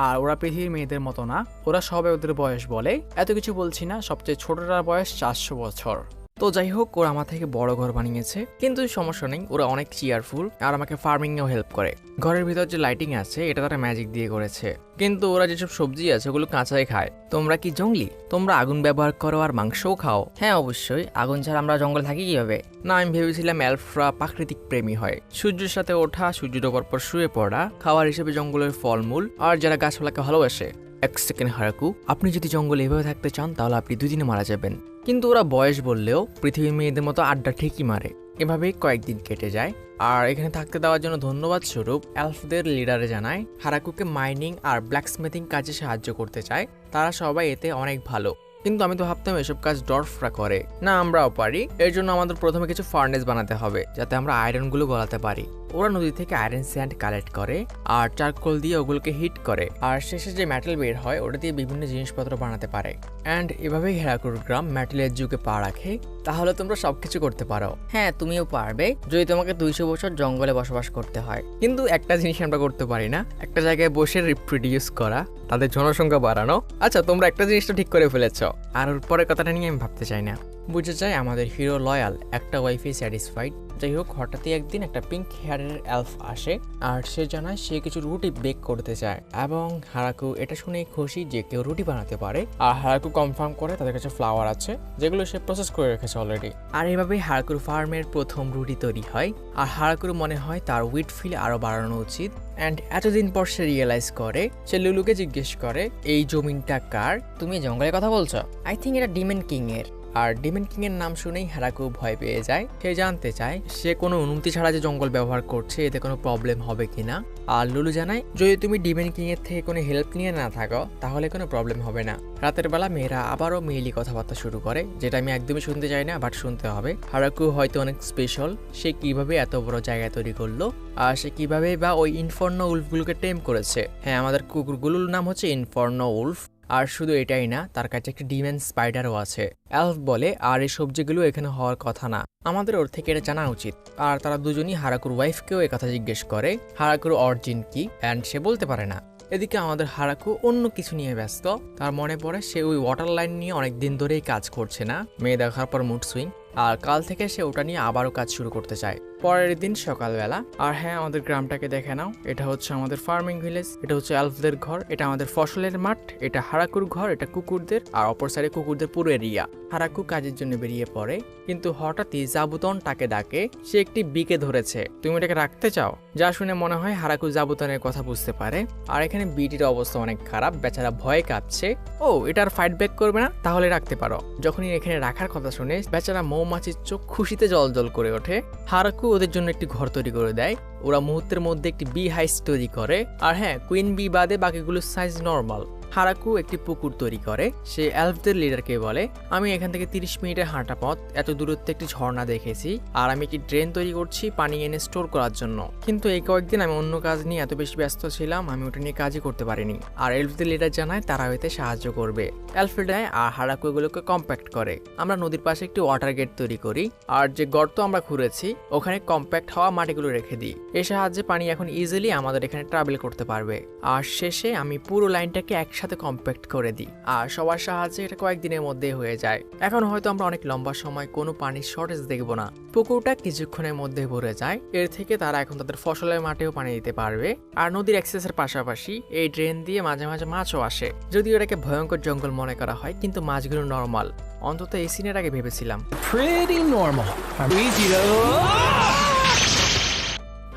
আর ওরা পৃথিবীর মেয়েদের মতো না, ওরা সবাই ওদের বয়স বলে। এত কিছু বলছি না, সবচেয়ে ছোটটার বয়স 400 বছর। তো যাই হোক, ওরা আমার থেকে বড় ঘর বানিয়েছে কিন্তু সমস্যা নেই, ওরা অনেক চিয়ারফুল আর আমাকে ফার্মিংয়েও হেল্প করে। ঘরের ভিতর যে লাইটিং আছে এটা তারা ম্যাজিক দিয়ে করেছে। কিন্তু ওরা যেসব সবজি আছে ওগুলো কাঁচাই খায়। তোমরা কি জঙ্গলি? তোমরা আগুন ব্যবহার করো আর মাংসও খাও? হ্যাঁ অবশ্যই, আগুন ছাড়া আমরা জঙ্গলে থাকি কিভাবে? না, আমি ভেবেছিলাম এলফরা প্রাকৃতিক প্রেমী হয়, সূর্যের সাথে ওঠা, সূর্য ডোবার পর শুয়ে পড়া, খাওয়ার হিসেবে জঙ্গলের ফলমূল আর যারা গাছপালাকে ভালোবাসে। এক সেকেন্ড হারাকু, আপনি যদি জঙ্গলে এভাবে থাকতে চান তাহলে আপনি 2 দিনে মারা যাবেন। কিন্তু ওরা বয়স বললেও পৃথিবীর মেয়েদের মতো আড্ডা ঠিকই মারে। এভাবেই কয়েকদিন কেটে যায়। আর এখানে থাকতে দেওয়ার জন্য ধন্যবাদ স্বরূপ এলফদের লিডারে জানায় হারাকুকে মাইনিং আর ব্ল্যাকস্মিথিং কাজে সাহায্য করতে চায়। তারা সবাই এতে অনেক ভালো। কিন্তু আমি তো ভাবতাম এসব কাজ ডর্ফরা করে। না, আমরাও পারি। এর জন্য আমাদের প্রথমে কিছু ফার্নেস বানাতে হবে যাতে আমরা আয়রনগুলো গলাতে পারি। ওরা নদী থেকে আয়রন স্যান্ড কালেক্ট করে আর চারকোল দিয়ে ওগুলোকে হিট করে আর শেষে যে মেটাল বের হয় ওটা দিয়ে বিভিন্ন জিনিসপত্র বানাতে পারে। অ্যান্ড এভাবেই হেরাকুর গ্রাম মেটালের যুগে পা রাখে। তাহলে তোমরা সবকিছু করতে পারো। হ্যাঁ, তুমিও পারবে যদি তোমাকে 200 বছর জঙ্গলে বসবাস করতে হয়। কিন্তু একটা জিনিস আমরা করতে পারি না, একটা জায়গায় বসে রিপ্রোডিউস করা, তাদের জনসংখ্যা বাড়ানো। আচ্ছা, তোমরা একটা জিনিসটা ঠিক করে ফেলেছ, আর ওর পরের কথাটা নিয়ে আমি ভাবতে চাই না। বুঝে যায় আমাদের হিরো লয়াল, একটা ওয়াইফে স্যাটিসফাইড। যাই হোক, হঠাৎই একদিন একটা পিঙ্ক হেয়ারের এলফ আসে আর সে জানায় সে কিছু রুটি বেক করতে চায় এবং হারাকু এটা শুনে খুশি যে কেউ রুটি বানাতে পারে। আর হারাকু কনফার্ম করে তাদের কাছে ফ্লাওয়ার আছে যেগুলো সে প্রসেস করে রেখেছে অলরেডি। আর এভাবেই হারাকুর ফার্মের প্রথম রুটি তৈরি হয়। আর হারাকুর মনে হয় তার উইট ফিল আরো বাড়ানো উচিত। অ্যান্ড এতদিন পর সে রিয়েলাইজ করে, সে লুলুকে জিজ্ঞেস করে এই জমিনটা কার? তুমি জঙ্গলের কথা বলছো? আই থিঙ্ক এটা ডিমেন কিং এর। আর ডিমন কিং এর নাম শুনেই হারাকু ভয় পেয়ে যায়। সে জানতে চায় সে কোনো অনুমতি ছাড়া যে জঙ্গল ব্যবহার করছে এতে কোনো প্রবলেম হবে কিনা। আর লুলু জানায় যদি তুমি ডিমন কিং এর থেকে কোনো হেল্প নিয়ে না থাকো তাহলে কোনো প্রবলেম হবে না। রাতের বেলা মেয়েরা আবারও মেইলি কথাবার্তা শুরু করে, যেটা আমি একদমই শুনতে চাই না, বাট শুনতে হবে। হারাকু হয়তো অনেক স্পেশাল, সে কিভাবে এত বড় জায়গা তৈরি করলো আর সে কিভাবে বা ওই ইনফর্নো উলফগুলোকে টেম করেছে। হ্যাঁ, আমাদের কুকুরগুলোর নাম হচ্ছে ইনফর্নো উলফ। আর শুধু এটাই না, তার কাছে একটা ডিমেন স্পাইডারও আছে। এলফ বলে আর এই সবজিগুলো এখানে হওয়ার কথা না, আমাদের ওর থেকে এটা জানা উচিত। আর তারা দুজনই হারাকুর ওয়াইফকেও কথা জিজ্ঞেস করে হারাকুর অরিজিন কি, অ্যান্ড সে বলতে পারে না। এদিকে আমাদের হারাকু অন্য কিছু নিয়ে ব্যস্ত। তার মনে পড়ে সে ওই ওয়াটার লাইন নিয়ে অনেক দিন ধরেই কাজ করছে না, মেয়ে দেখার পর মুড সুইং, আর কাল থেকে সে ওটা নিয়ে আবারও কাজ শুরু করতে চায়। পরের দিন সকালবেলা, আর হ্যাঁ আমাদের গ্রামটাকে দেখে নাও, এটা হচ্ছে আমাদের ফার্মিং ভিলেজ, এটা হচ্ছে এলফদের ঘর, এটা আমাদের ফসলের মাঠ, এটা হারাকুর ঘর, এটা কুকুরদের, আর অপর সাইডে কুকুরদের পুরো এরিয়া। হারাকু কাজের জন্য বেরিয়ে পড়ে, কিন্তু হঠাৎই জাবুতন তাকে ডাকে। সে একটি বিকে ধরেছে, তুমি এটাকে রাখতে চাও? যা শুনে মনে হয় হারাকু জাবুতনের কথা বুঝতে পারে। আর এখানে বিটির অবস্থা অনেক খারাপ, বেচারা ভয়ে কাঁপছে। ও, এটার ফাইট ব্যাক করবে না, তাহলে রাখতে পারো। যখনই এখানে রাখার কথা শুনে বেচারা মৌমাছির চোখ খুশিতে জল করে ওঠে। হারাকু ওদের জন্য একটি ঘর তৈরি করে দেয়। ওরা মুহূর্তের মধ্যে একটি বি হাইস তৈরি করে। আর হ্যাঁ, কুইন বি বাদে বাকিগুলোর সাইজ নর্মাল। হারাকু একটি পুকুর তৈরি করে। সে এলফদের লিডারকে বলে, আমি এখান থেকে 30 মিনিটের হাঁটা পথ এত দূরত্বে একটি ঝর্ণা দেখেছি, আর আমি একটি ড্রেন তৈরি করছি পানি এনে স্টোর করার জন্য। কিন্তু এই কয়েকদিন আমি অন্য কাজ নিয়ে এত বেশি ব্যস্ত ছিলাম, আমি ওটা নিয়ে কাজই করতে পারিনি। আর এলফদের লিডার জানায় তারা এতে সাহায্য করবে। এলফেডায় আর হারাকু এগুলোকে কম্প্যাক্ট করে। আমরা নদীর পাশে একটি ওয়াটার গেট তৈরি করি, আর যে গর্ত আমরা খুঁড়েছি ওখানে কম্প্যাক্ট হওয়া মাটিগুলো রেখে দিই। এর সাহায্যে পানি এখন ইজিলি আমাদের এখানে ট্রাভেল করতে পারবে। আর শেষে আমি পুরো লাইনটাকে একসাথে কম্প্যাক্ট করে দিই, আর সবার সাহায্যে এটা কয়েকদিনের মধ্যে হয়ে যায়। এখন হয়তো আমরা অনেক লম্বা সময় কোনো পানির শর্টেজ দেখবো না, পুকুরটা কিছুক্ষণের মধ্যে ভরে যায়। এর থেকে তারা এখন তাদের ফসলের মাঠেও পানি দিতে পারবে। আর নদীর অ্যাক্সেসের পাশাপাশি এই ড্রেন দিয়ে মাঝে মাঝে মাছও আসে। যদিও এটাকে ভয়ঙ্কর জঙ্গল মনে করা হয়, কিন্তু মাছগুলো নর্মাল, অন্তত এই সিনের আগে ভেবেছিলাম।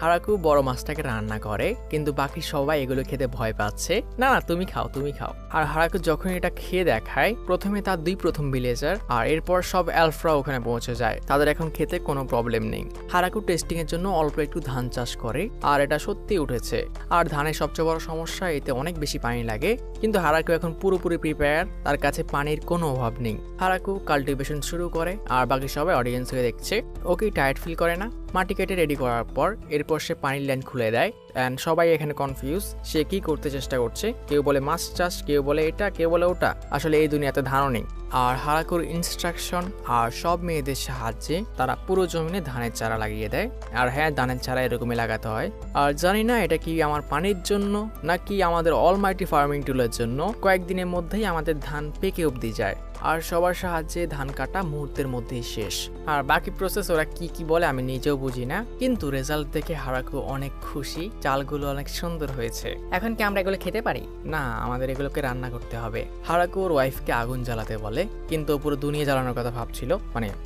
হারাকু বড় মাছটাকে রান্না করে, কিন্তু বাকি সবাই এগুলো খেতে ভয় পাচ্ছে। না না, তুমি খাও তুমি খাও। আর হারাকু যখন এটা খেয়ে দেখায়, প্রথমে তার প্রথম ভিলেজার আর এরপর সব এলফরা ওখানে পৌঁছে যায়। তাদের এখন খেতে কোনো প্রবলেম নেই। হারাকু টেস্টিং এর জন্য অল্প একটু ধান চাষ করে, আর এটা সত্যি উঠেছে। আর ধানের সবচেয়ে বড় সমস্যা, এতে অনেক বেশি পানি লাগে। কিন্তু হারাকু এখন পুরোপুরি প্রিপেয়ার, তার কাছে পানির কোনো অভাব নেই। হারাকু কাল্টিভেশন শুরু করে, আর বাকি সবাই অডিয়েন্স হয়ে দেখছে। ওকে টায়ার্ড ফিল করে না। মাটি কেটে রেডি করার পর এরপর সে পানির লাইন খুলে দেয়, অ্যান্ড সবাই এখানে কনফিউজ সে কি করতে চেষ্টা করছে। কেউ বলে মাছ চাষ, কেউ বলে এটা, কেউ বলে ওটা। আসলে এই দুনিয়াতে ধারণা নেই। আর হারাকুর ইনস্ট্রাকশন আর সব মেয়েদের সাহায্যে তারা পুরো জমিনে ধানের চারা লাগিয়ে দেয়। আর হ্যাঁ, ধানের চারা এরকমই লাগাতে হয়। আর জানি না এটা কি আমার পানির জন্য নাকি আমাদের অলমাইটি ফার্মিং টুলের জন্য, কয়েকদিনের মধ্যেই আমাদের ধান পেকে অবধি যায়। আর সবার সাহায্যে ধান কাটা মুহূর্তের মধ্যেই শেষ। আর বাকি প্রসেস ওরা কি কি বলে আমি নিজেও বুঝি না, কিন্তু রেজাল্ট দেখে হারাকু অনেক খুশি। চালগুলো অনেক সুন্দর হয়েছে। এখন কি আমরা এগুলো খেতে পারি? না, আমাদের এগুলোকে রান্না করতে হবে। হারাকু ওর ওয়াইফকে আগুন জ্বালাতে বলে, কিন্তু পুরো দুনিয়া জ্বালানোর কথা ভাবছিল।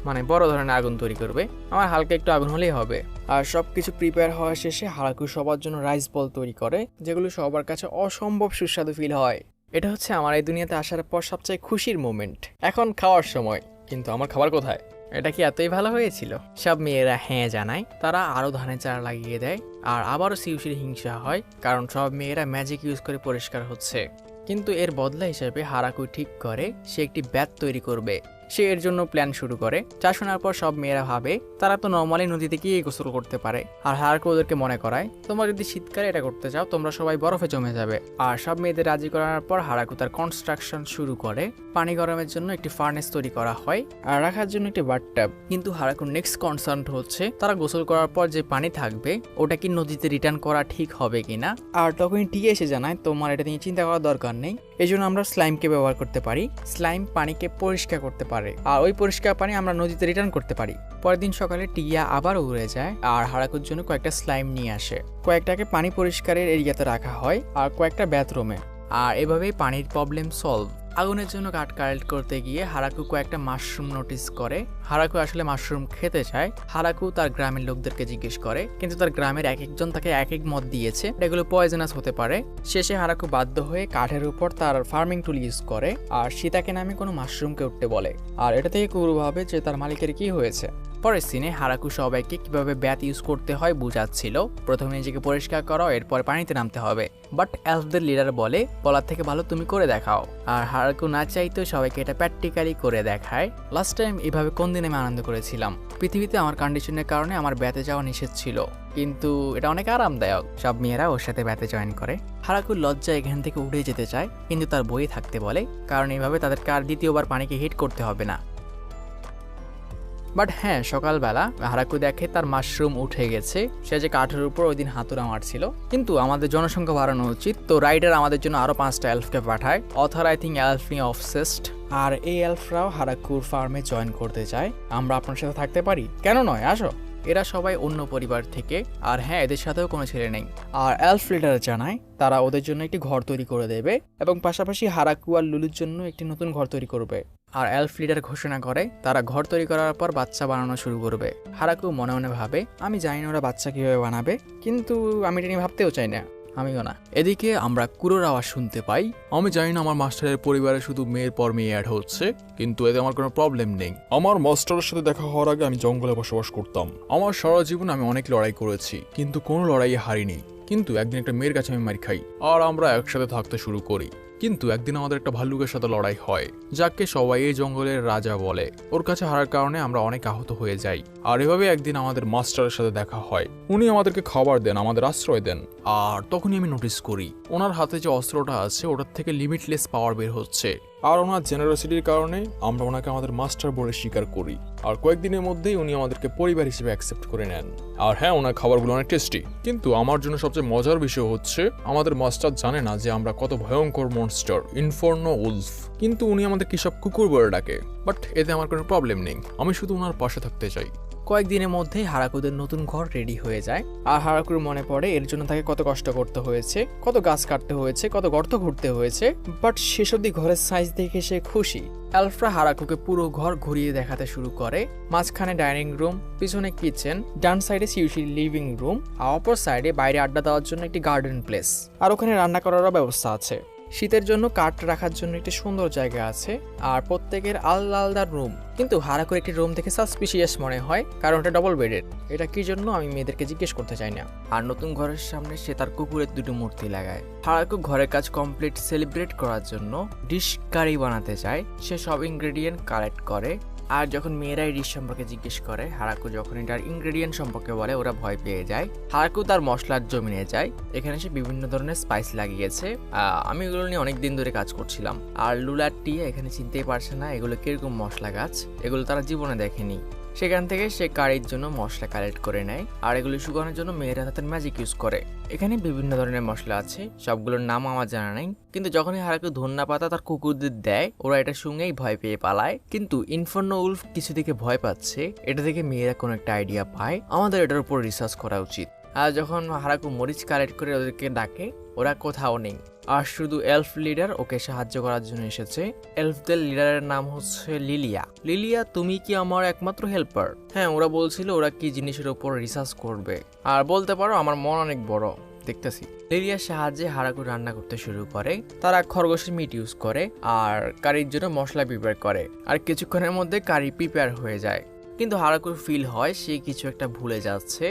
মানে বড় ধরনের আগুন তৈরি করবে। আমার হালকা একটু আগুন হলেই হবে। আর সবকিছু প্রিপেয়ার হওয়া শেষে হারাকু সবার জন্য রাইস বল তৈরি করে, যেগুলো সবার কাছে অসম্ভব সুস্বাদু ফিল হয়। এটা হচ্ছে আমার এই দুনিয়াতে আসার পর সবচেয়ে খুশির মোমেন্ট। এখন খাওয়ার সময়, কিন্তু আমার খাবার কোথায়? এটা কি এতই ভালো হয়েছিল? সব মেয়েরা হ্যাঁ জানায়। তারা আরো ধানের চারা লাগিয়ে দেয়, আর আবারও সিউসির হিংসা হয়, কারণ সব মেয়েরা ম্যাজিক ইউজ করে পরিষ্কার হচ্ছে। কিন্তু এর বদলা হিসেবে হারাকু ঠিক করে সে একটি ব্যাত তৈরি করবে। সে এর জন্য প্ল্যান শুরু করে। যা শোনার পর সব মেয়েরা ভাবে তারা তো নর্মালি নদীতে গিয়ে গোসল করতে পারে। আর হারাকু ওদেরকে মনে করায়, তোমরা যদি শীতকালে এটা করতে চাও তোমরা সবাই বরফে জমে যাবে। আর সব মেয়েদের রাজি করানোর পর হারাকু তার কনস্ট্রাকশন শুরু করে। পানি গরমের জন্য একটি ফার্নেস তৈরি করা হয়, আর রাখার জন্য একটি বাথটাব। কিন্তু হারাকুর নেক্সট কনসার্ন হচ্ছে তারা গোসল করার পর যে পানি থাকবে ওটা কি নদীতে রিটার্ন করা ঠিক হবে কিনা। আর তখনই টিয়া এসে জানায়, তোমার এটা নিয়ে চিন্তা করার দরকার নেই, এই জন্য আমরা স্লাইমকে ব্যবহার করতে পারি। স্লাইম পানিকে পরিষ্কার করতে পারে, আর ওই পরিষ্কার পানি আমরা নদীতে রিটার্ন করতে পারি। পরের দিন সকালে টিয়া আবার উড়ে যায়, আর হারাকুর জন্য কয়েকটা স্লাইম নিয়ে আসে। কয়েকটাকে পানি পরিষ্কারের এরিয়াতে রাখা হয়, আর কয়েকটা বাথরুমে। আর এভাবেই পানির প্রবলেম সলভ। আগুনের জন্য কাঠ কালেক্ট করতে গিয়ে হারাকু কয়েকটা মাশরুম নোটিস করে। হারাকু আসলে মাশরুম খেতে চায়। হারাকু তার গ্রামের লোকদেরকে জিজ্ঞেস করে, কিন্তু তার গ্রামের এক একজন তাকে এক এক মত দিয়েছে এগুলো পয়জনাস হতে পারে। শেষে হারাকু বাধ্য হয়ে কাঠের উপর তার ফার্মিং টুল ইউজ করে আর সীতাকে নামে কোনো মাশরুমকে উঠতে বলে। আর এটা থেকে কুরু ভাবে যে তার মালিকের কি হয়েছে। পরের সিনে হারাকু সবাইকে কিভাবে ব্যাথ ইউজ করতে হয় বুঝাচ্ছিল। প্রথমে নিজেকে পরিষ্কার করো, এরপর পানিতে নামতে হবে। বাট এলফদের লিডার বলার থেকে ভালো তুমি করে দেখাও। আর হারাকু না চাইতেও সবাইকে এটা প্র্যাকটিক্যালি করে দেখায়। লাস্ট টাইম এভাবে কোন দিন আমি আনন্দ করেছিলাম। পৃথিবীতে আমার কন্ডিশনের কারণে আমার ব্যাথে যাওয়া নিষেধ ছিল, কিন্তু এটা অনেক আরামদায়ক। সব মেয়েরা ওর সাথে ব্যাথে জয়েন করে। হারাকুর লজ্জা এখান থেকে উঠে যেতে চায়, কিন্তু তার বইয়ে থাকতে বলে, কারণ এইভাবে তাদেরকে আর দ্বিতীয়বার পানিকে হিট করতে হবে না। বাট হ্যাঁ, সকালবেলা হারাকু দেখে তার মাশরুম উঠে গেছে। সে যে কাঠের উপর ওই দিন হাতুড়া মারছিল। কিন্তু আমাদের জনসংখ্যা বাড়ানো উচিত, তো রাইডার আমাদের জন্য আরো 5টা এলফকে পাঠায়। অথর আই থিঙ্ক এলফ নিয়ে অবসেসড। আর এই এলফরাও হারাকুর ফার্মে জয়েন করতে চায়। আমরা আপনার সাথে থাকতে পারি? কেন নয়, আসো। এরা সবাই অন্য পরিবার থেকে, আর হ্যাঁ, এদের সাথেও কোনো ছেলে নেই। আর এলফ লিডার জানায় তারা ওদের জন্য একটি ঘর তৈরি করে দেবে এবং পাশাপাশি হারাকু আর লুলুর জন্য একটি নতুন ঘর তৈরি করবে। আর এলফ লিডার ঘোষণা করে তারা ঘর তৈরি করার পর বাচ্চা বানানো শুরু করবে। হারাকু মনে মনে ভাবে, আমি জানি না ওরা বাচ্চা কিভাবে বানাবে, কিন্তু আমি এটা নিয়ে ভাবতেও চাই না, আমিও না। এদিকে আমরা কুরোর আওয়াজ শুনতে পাই। আমি জানি না আমার মাস্টারের পরিবারে শুধু মেয়ের পর মেয়ে অ্যাড হচ্ছে, কিন্তু এতে আমার কোনো প্রবলেম নেই। আমার মাস্টারের সাথে দেখা হওয়ার আগে আমি জঙ্গলে বসবাস করতাম। আমার সারা জীবন আমি অনেক লড়াই করেছি, কিন্তু কোনো লড়াইয়ে হারিনি। কিন্তু একদিন একটা মেয়ের কাছে আমি মার খাই, আর আমরা একসাথে থাকতে শুরু করি। কিন্তু একদিন আমাদের একটা ভাল্লুকের সাথে লড়াই হয়, যাকে সবাই এই জঙ্গলের রাজা বলে। ওর কাছে হারার কারণে আমরা অনেক আহত হয়ে যাই। আর এভাবে একদিন আমাদের মাস্টারের সাথে দেখা হয়। উনি আমাদেরকে খাবার দেন, আমাদের আশ্রয় দেন। আর তখনই আমি নোটিস করি ওনার হাতে যে অস্ত্রটা আছে ওটার থেকে লিমিটলেস পাওয়ার বের হচ্ছে। আর ওনার জেনারসিটির কারণে আমরা ওনাকে আমাদের মাস্টার বলে স্বীকার করি। আর কয়েকদিনের মধ্যেই উনি আমাদেরকে পরিবার হিসেবে অ্যাকসেপ্ট করে নেন। আর হ্যাঁ, ওনার খাবারগুলো অনেক টেস্টি। কিন্তু আমার জন্য সবচেয়ে মজার বিষয় হচ্ছে আমাদের মাস্টার জানে না যে আমরা কত ভয়ঙ্কর মনস্টার, ইনফার্নো উলফ। কিন্তু উনি আমাদের কি সব কুকুর বলে ডাকে। বাট এতে আমার কোনো প্রবলেম নেই, আমি শুধু ওনার পাশে থাকতে চাই। কয়েকদিনের মধ্যেই হারাকুদের নতুন ঘর রেডি হয়ে যায়। আর হারাকুর মনে পড়ে এর জন্য তাকে কত কষ্ট করতে হয়েছে, কত গাছ কাটতে হয়েছে, কত গর্ত ঘুরতে হয়েছে। বাট শেষ অবধি ঘরের সাইজ দেখে সে খুশি। এলফরা হারাকুকে পুরো ঘর ঘুরিয়ে দেখাতে শুরু করে। মাঝখানে ডাইনিং রুম, পিছনে কিচেন, ডান সাইডে সিউসি লিভিং রুম, আর অপর সাইডে বাইরে আড্ডা দেওয়ার জন্য একটি গার্ডেন প্লেস। আর ওখানে রান্না করারও ব্যবস্থা আছে। শীতের জন্য কাঠ রাখার জন্য একটি সুন্দর জায়গা আছে। আর প্রত্যেকের আলাদা আলাদা রুম। কিন্তু হারাকুর একটি রুম থেকে সাসপিশিয়াস মনে হয়, কারণ এটা ডবল বেডের। এটা কি জন্য আমি মেয়েদেরকে জিজ্ঞেস করতে চাই না। আর নতুন ঘরের সামনে সে তার কুকুরের দুটো মূর্তি লাগায়। হারাকু ঘরের কাজ কমপ্লিট সেলিব্রেট করার জন্য ডিশ কারি বানাতে চায়। সে সব ইনগ্রেডিয়েন্ট কালেক্ট করে। আর যখন মেয়েরা এই ডিশ সম্পর্কে জিজ্ঞেস করে, হারাকু যখন এটার ইনগ্রেডিয়েন্ট সম্পর্কে বলে, ওরা ভয় পেয়ে যায়। হারাকু তার মশলার জমিনে যায়। এখানে সে বিভিন্ন ধরনের স্পাইস লাগিয়েছে। আমি এগুলো নিয়ে অনেক দিন ধরে কাজ করছিলাম। আর লুলার টিয়া এখানে চিনতেই পারছে না এগুলো কিরকম মশলা গাছ, এগুলো তারা জীবনে দেখেনি। সেখান থেকে সে কারির জন্য মশলা কালেক্ট করে নেয়। আর এগুলো শুকানোর জন্য মেয়েরা তাদের ম্যাজিক ইউজ করে। এখানে বিভিন্ন ধরনের মশলা আছে, সবগুলোর নাম আমার জানা নেই। কিন্তু যখনই হারাকু ধন্যা পাতা তার কুকুরদের দেয়, ওরা এটা শুনেই ভয় পেয়ে পালায়। কিন্তু ইনফার্নো উলফ কিছু দিকে ভয় পাচ্ছে। এটা থেকে মেয়েরা কোনো একটা আইডিয়া পায়, আমাদের এটার উপর রিসার্চ করা উচিত। আর যখন হারাকু মরিচ কালেক্ট করে ওদেরকে ডাকে, ওরা কোথাও নেই। আর শুধু এলফ লিডার ওকে সাহায্য করার জন্য এসেছে। এলফদের লিডারের নাম হচ্ছে লিলিয়া। লিলিয়া, তুমি কি আমার একমাত্র হেল্পার? হ্যাঁ, ওরা বলছিল ওরা কি জিনিসের উপর রিসার্চ করবে। আর বলতে পারো আমার মন অনেক বড়, দেখতেছি। লিলিয়ার সাহায্যে হারাকু রান্না করতে শুরু করে। তারা খরগোশের মিট ইউজ করে আর কারির জন্য মশলা প্রিপেয়ার করে। আর কিছুক্ষণের মধ্যে কারি প্রিপেয়ার হয়ে যায়। কিন্তু হারাকুর ফিল হয় সে কিছু একটা ভুলে যাচ্ছে।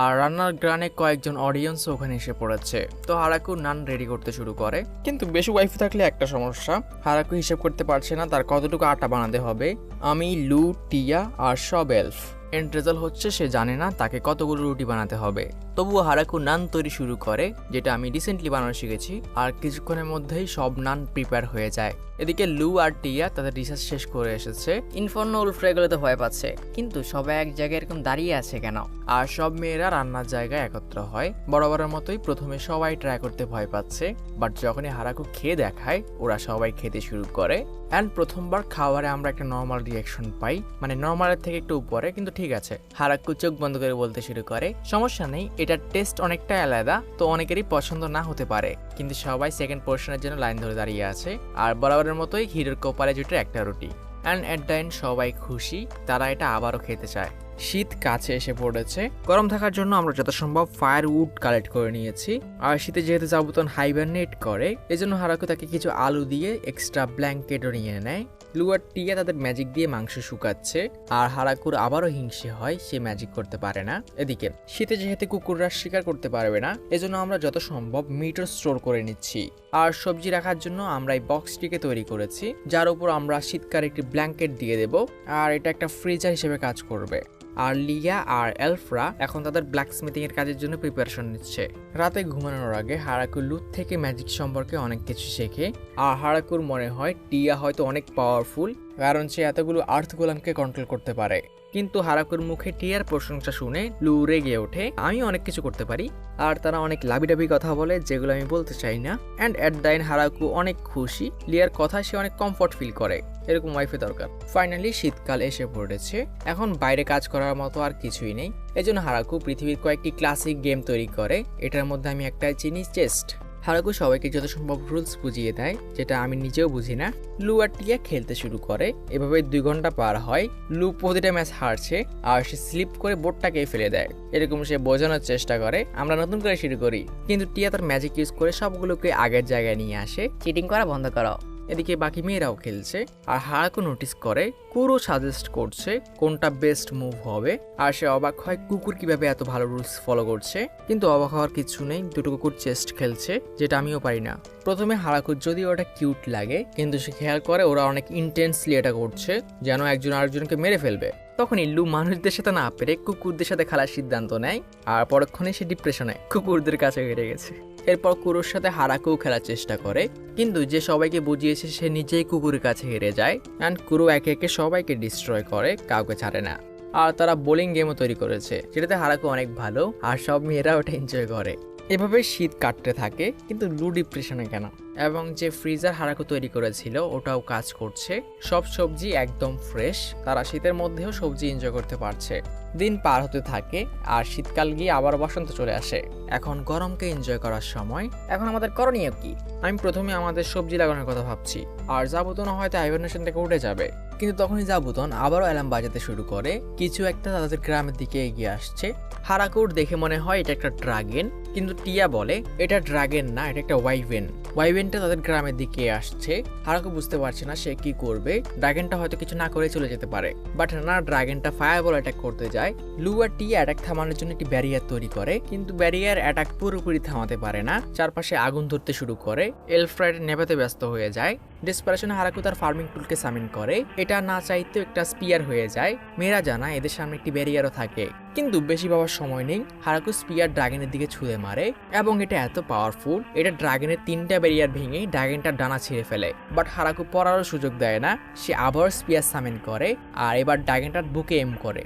আর রান্নার গ্রানে কয়েকজন অডিয়েন্স ওখানে এসে পড়েছে। তো হারাকু নান রেডি করতে শুরু করে। কিন্তু বেশি ওয়াইফ থাকলে একটা সমস্যা, হারাকু হিসেব করতে পারছে না তার কতটুকু আটা বানাতে হবে। আমি, লু, টিয়া আর সব এলফ। এন্ড রেজাল্ট হচ্ছে সে জানে না তাকে কতগুলো রুটি বানাতে হবে। তবুও হারাকু নান তৈরি শুরু করে, যেটা আমি রিসেন্টলি বানানো শিখেছি। আর কিছুক্ষণের মধ্যেই সব নান প্রিপেয়ার হয়ে যায়। এদিকে লু আর টিয়া তাদের রিসার্চ শেষ করে এসেছে। ইনফার্নো উলফ এগুলোতে ভয় পাচ্ছে, কিন্তু সবাই এক জায়গায় এরকম দাঁড়িয়ে আছে কেন? আর সব মেয়েরা রান্নার জায়গায় একত্র হয়। বরাবরের মতোই প্রথমে সবাই ট্রাই করতে ভয় পাচ্ছে। বাট যখনই হারাকু খেয়ে দেখায়, ওরা সবাই খেতে শুরু করে। অ্যান্ড প্রথমবার খাবারে আমরা একটা নর্মাল রিয়াকশন পাই, মানে নর্মালের থেকে একটু উপরে, কিন্তু ঠিক আছে। হারাকু চোখ বন্ধ করে বলতে শুরু করে, সমস্যা নেই, এটা এটার টেস্ট অনেকটা আলাদা, তো অনেকেরই পছন্দ না হতে পারে, কিন্তু সবাই সেকেন্ড পোর্শনের জন্য লাইন ধরে দাঁড়িয়ে আছে। আর বরাবরের মতোই হিরোর কপালে জুটে একটা রুটি। অ্যান্ড এট দ্য এন্ড সবাই খুশি, তারা এটা আবারও খেতে চায়। শীত কাছে এসে পড়েছে, গরম থাকার জন্য আমরা যথাসম্ভব ফায়ার উড কালেক্ট করে নিয়েছি। আর শীতে যেহেতু জাবুতন হাইবারনেট করে, এজন্য হারাকু তাকে কিছু আলু দিয়ে এক্সট্রা ব্ল্যাঙ্কেটও নিয়ে নেয়। লু আর টিয়া তাদের ম্যাজিক দিয়ে মাংস শুকাচ্ছে, আর হারাকুর আবারও হিংসে হয়, সে ম্যাজিক করতে পারে না। এদিকে শীতে যেহেতু কুকুররা শিকার করতে পারবে না, এজন্য আমরা যত সম্ভব মিটও স্টোর করে নিচ্ছি। আর সবজি রাখার জন্য আমরা এই বক্সটিকে তৈরি করেছি, যার উপর আমরা শীতকালে একটি ব্ল্যাঙ্কেট দিয়ে দেব, আর এটা একটা ফ্রিজার হিসেবে কাজ করবে। আর লিয়া আর এলফরা এখন তাদের ব্ল্যাক স্মিথিং এর কাজের জন্য প্রিপারেশন নিচ্ছে। রাতে ঘুমানোর আগে হারাকু লুথ থেকে ম্যাজিক সম্পর্কে অনেক কিছু শেখে, আর হারাকুর মনে হয় টিয়া হয়তো অনেক পাওয়ারফুল, কারণ সে এতগুলো আর্থ গোলামকে কন্ট্রোল করতে পারে। কিন্তু হারাকুর মুখে টিয়ার প্রশংসা শুনে লু রেগে ওঠে, আমি অনেক কিছু করতে পারি। আর তারা অনেক লাবিডাবি কথা বলে, যেগুলো আমি বলতে চাই না। অ্যান্ড এট দ্য এন্ড হারাকু অনেক খুশি, লিয়ার কথা সে অনেক কমফর্ট ফিল করে, এরকম ওয়াইফে দরকার। ফাইনালি শীতকাল এসে পড়েছে, এখন বাইরে কাজ করার মতো আর কিছুই নেই। এজন্য হারাকু পৃথিবীর কয়েকটি ক্লাসিক গেম তৈরি করে, এটার মধ্যে আমি একটা চিনি চেস্ট। হারাকু সবাইকে যত সম্ভব রুলস বুঝিয়ে দেয়, যেটা আমি নিজেও বুঝি না। লু আর টিয়া খেলতে শুরু করে, এভাবে 2 ঘন্টা পার হয়। লু প্রতিটা ম্যাচ হারছে, আর সে স্লিপ করে বোর্ডটাকে ফেলে দেয়, এরকম সে বোঝানোর চেষ্টা করে আমরা নতুন করে শুরু করি। কিন্তু টিয়া তার ম্যাজিক ইউজ করে সবগুলোকে আগের জায়গায় নিয়ে আসে। চিটিং করা বন্ধ করো। এদিকে বাকি মেয়েরাও খেলছে, আর হারাকু নোটিস করে কুরো সাজেস্ট করছে কোনটা বেস্ট মুভ হবে, আর সে অবাক হয় কুকুর কিভাবে এত ভালো রুলস ফলো করছে। কিন্তু অবাক হওয়ার কিছু নেই, দুটো কুকুর চেস্ট খেলছে, যেটা আমিও পারি না। প্রথমে হারাকুর যদি ওটা কিউট লাগে, কিন্তু সে খেয়াল করে ওরা অনেক ইন্টেন্সলি এটা করছে, যেন একজন আরেকজনকে মেরে ফেলবে। তখনই লু মানুষদের সাথে না পেরে কুকুরদের সাথে খেলার সিদ্ধান্ত নেয়, আর পরক্ষণে সে ডিপ্রেশনে কুকুরদের কাছে হেরে গেছে। এরপর কুকুরের সাথে হারাকুও খেলার চেষ্টা করে, কিন্তু যে সবাইকে বুঝিয়েছে সে নিজেই কুকুরের কাছে হেরে যায়। অ্যান্ড কুরু একে একে সবাইকে ডিস্ট্রয় করে, কাউকে ছাড়ে না। আর তারা বোলিং গেমও তৈরি করেছে, যেটাতে হারাকু অনেক ভালো, আর সব মেয়েরা ওটা এনজয় করে। এভাবে শীত কাটতে থাকে, কিন্তু লু ডিপ্রেশনে কেন? এবং যে ফ্রিজার হারাকু তৈরি করেছিল ওটাও কাজ করছে, সব সবজি একদম ফ্রেশ, তারা শীতের মধ্যেও সবজি এনজয় করতে পারছে। দিন পার হতে থাকে, আর শীতকাল গিয়ে আবার বসন্ত চলে আসে। এখন গরমকে এনজয় করার সময়। এখন আমাদের করণীয় কি? আমি প্রথমে আমাদের সবজি লাগানোর কথা ভাবছি, আর জাবুতন হয়তো হাইবারনেশন থেকে উঠে যাবে। কিন্তু তখনই জাবুতন আবারও অ্যালার্ম বাজাতে শুরু করে, কিছু একটা তাদের গ্রামের দিকে এগিয়ে আসছে। হারাকুর দেখে মনে হয় এটা একটা ড্রাগন, কিন্তু টিয়া বলে এটা ড্রাগন না, এটা একটা ওয়াইভেন। ওয়াইভেনটা তাদের গ্রামের দিকে আসছে। হারাকু বুঝতে পারছে না সে কি করবে, ড্রাগনটা হয়তো কিছু না করে চলে যেতে পারে। বাট না, ড্রাগনটা ফায়ারবল অ্যাটাক করতে যায়। লু আর টিয়া অ্যাটাক থামানোর জন্য একটি ব্যারিয়ার তৈরি করে, কিন্তু ব্যারিয়ার অ্যাটাক পুরোপুরি থামাতে পারে না, চারপাশে আগুন ধরতে শুরু করে। এলফ্রেড নেভাতে ব্যস্ত হয়ে যায়। ডেসপারেশনে হারাকু তার ফার্মিং টুলকে সামিন করে, এটা না চাইতেও একটা স্পিয়ার হয়ে যায়। মেয়েরা জানায় এদের সামনে একটি ব্যারিয়ারও থাকে, কিন্তু বেশি পাওয়ার সময় নেই। হারাকু স্পিয়ার ড্রাগনের দিকে ছুঁড়ে মারে, এবং এটা এত পাওয়ারফুল, এটা ড্রাগনের 3টা ব্যারিয়ার ভেঙে ড্রাগনটার ডানা ছিঁড়ে ফেলে। বাট হারাকু পড়ারও সুযোগ দেয় না, সে আবার স্পিয়ার সামিন করে, আর এবার ড্রাগনটার বুকে এম করে।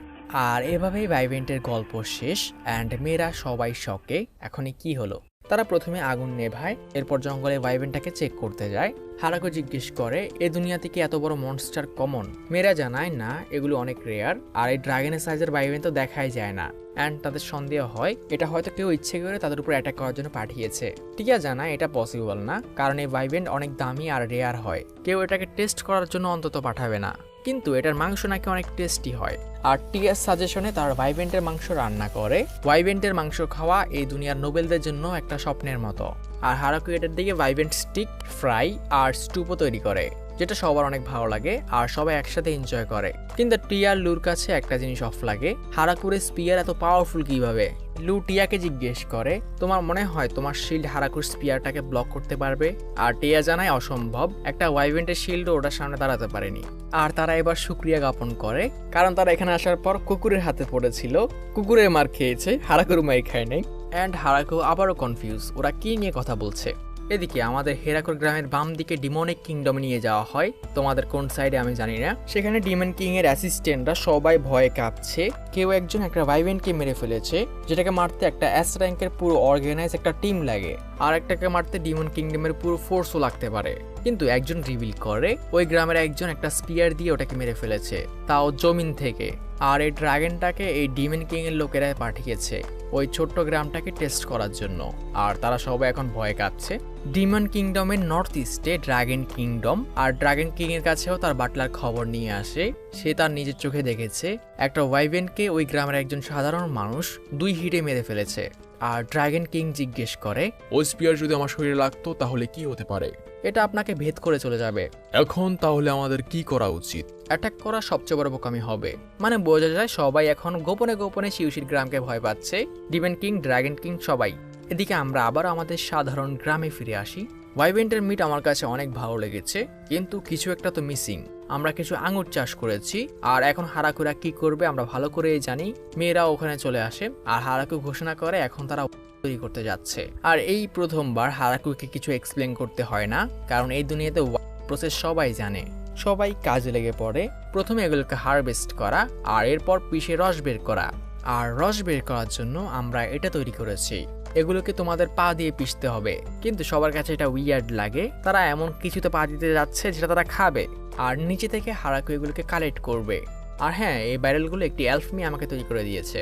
আর এভাবেই ভাইভেন্টের গল্প শেষ। অ্যান্ড মেয়েরা সবাই শকে, এখনই কি হলো। তারা প্রথমে আগুন নেভায়, এরপর জঙ্গলে ভাইভেন্টটাকে চেক করতে যায়। হারাকু জিজ্ঞেস করে এ দুনিয়াতে কি এত বড় মনস্টার কমন? মেয়েরা জানায় না, এগুলো অনেক রেয়ার, আর এই ড্রাগনের সাইজের ভাইভেন্ট তো দেখাই যায় না। অ্যান্ড তাদের সন্দেহ হয় এটা হয়তো কেউ ইচ্ছে করে তাদের উপর অ্যাটাক করার জন্য পাঠিয়েছে। টিয়া জানায় এটা পসিবল না, কারণ এই ভাইভেন্ট অনেক দামি আর রেয়ার হয়, কেউ এটাকে টেস্ট করার জন্য অন্তত পাঠাবে না। কিন্তু এটার মাংস নাকি অনেক টেস্টি হয়। আর টিয়ার সাজেশনে তার ভাইভেন্টের মাংস রান্না করে। ভাইভেন্টের মাংস খাওয়া এই দুনিয়ার নোবেলদের জন্য একটা স্বপ্নের মতো। আর হারাকু এটার দিকে ভাইভেন্ট স্টিক, ফ্রাই আর স্টুপও তৈরি করে, যেটা সবার অনেক ভালো লাগে, আর সবাই একসাথে এনজয় করে। কিন্তু টিয়ার লুর কাছে একটা জিনিস অফ লাগে, হারাকুর স্পিয়ার এত পাওয়ারফুল কিভাবে? লু টিয়াকে জিজ্ঞেস করে তোমার মনে হয় তোমার শিল্ড হারাকুর স্পিয়ারটাকে ব্লক করতে পারবে? আর টিয়া জানায় অসম্ভব, একটা ওয়াইভেন্টের শিল্ড ওটার সামনে দাঁড়াতে পারেনি। আর তারা এবার শুকরিয়া জ্ঞাপন করে, কারণ তারা এখানে আসার পর কুকুরের হাতে পড়েছিল, কুকুরের মার খেয়েছে, হারাকুর মার খায় নাই। অ্যান্ড হারাকু আবারও কনফিউজ, ওরা কি নিয়ে কথা বলছে। এদিকে আমাদের হেরাকুর গ্রামের বাম দিকে ডিমনিক কিংডমে নিয়ে যাওয়া হয়, তোমাদের কোন সাইডে আমি জানি না। সেখানে ডিমন কিং এর অ্যাসিস্ট্যান্টরা সবাই ভয়ে কাঁপছে। কেউ একজন একটা ভাইভেন্টকে মেরে ফেলেছে, যেটাকে মারতে একটা এস র্যাঙ্কের পুরো অর্গানাইজ একটা টিম লাগে, আর একটাকে মারতে ডিমন কিংডমের পুরো ফোর্সও লাগতে পারে। কিন্তু একজন রিভিল করে ওই গ্রামের একজন একটা স্পিয়ার দিয়ে ওটাকে মেরে ফেলেছে, তাও জমিন থেকে। আর এই ড্রাগনটাকে এই ডিমন কিং এর লোকেরা পাঠিয়েছে ওই ছোট্ট গ্রামটাকে টেস্ট করার জন্য। আর তারা সবাই এখন ভয় কাঁপছে। ডিমন কিংডমের নর্থ ইস্টে ড্রাগন কিংডম, আর ড্রাগন কিং এর কাছেও তার বাটলার খবর নিয়ে আসে। সে তার নিজের চোখে দেখেছে একটা ওয়াইভেনকে ওই গ্রামের একজন সাধারণ মানুষ 2 হিটে মেরে ফেলেছে। আর ড্রাগন কিং জিজ্ঞেস করে, ওই স্পিয়ার যদি আমার শরীরে লাগতো তাহলে কি হতে পারে? এটা আপনাকে ভেদ করে চলে যাবে। এখন তাহলে আমাদের কি করা উচিত? অ্যাটাক করা সবচেয়ে বড় বোকামি হবে। মানে বোঝা যায় সবাই এখন গোপনে গোপনে শিউশির গ্রামকে ভয় পাচ্ছে, ডিমন কিং, ড্রাগন কিং সবাই। এদিকে আমরা আবার আমাদের সাধারণ গ্রামে ফিরে আসি। ওয়াইভেন্টের মিট আমার কাছে অনেক ভালো লেগেছে, কিন্তু কিছু একটা তো মিসিং। আমরা কিছু আঙুর চাষ করেছি, আর এখন হারাকুরা কি করবে আমরা ভালো করেই জানি। মেয়েরা ওখানে চলে আসে আর হারাকু ঘোষণা করে এখন তারা তৈরি করতে যাচ্ছে। আর এই প্রথমবার হারাকুকে কিছু এক্সপ্লেন করতে হয় না, কারণ এই দুনিয়াতে প্রসেস সবাই জানে। সবাই কাজে লেগে পড়ে। প্রথমে এগুলোকে হারভেস্ট করা, আর এরপর পিষে রস বের করা। আর রস বের করার জন্য আমরা এটা তৈরি করেছি। এগুলোকে তোমাদের পা দিয়ে পিষতে হবে, কিন্তু সবার কাছে এটা উইয়ার্ড লাগে। তারা এমন কিছুতে পা দিতে যাচ্ছে যেটা তারা খাবে, আর নিচে থেকে হারাকু এগুলোকে কালেক্ট করবে। আর হ্যাঁ, এই ব্যারেলগুলো একটি এলফ মেয়ে আমাকে তৈরি করে দিয়েছে।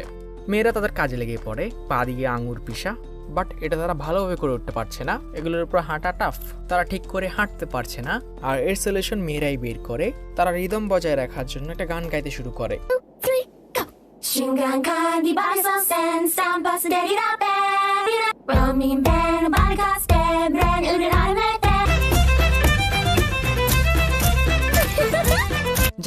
মেয়েরা তাদের কাজে লেগে পড়ে, পা দিয়ে আঙুর পিষা। বাট এটা তারা ভালোভাবে করে উঠতে পারছে না, এগুলোর উপর হাঁটা টাফ, তারা ঠিক করে হাঁটতে পারছে না। আর এর সলিউশন মেয়েরাই বের করে। তারা রিদম বজায় রাখার জন্য একটা গান গাইতে শুরু করে।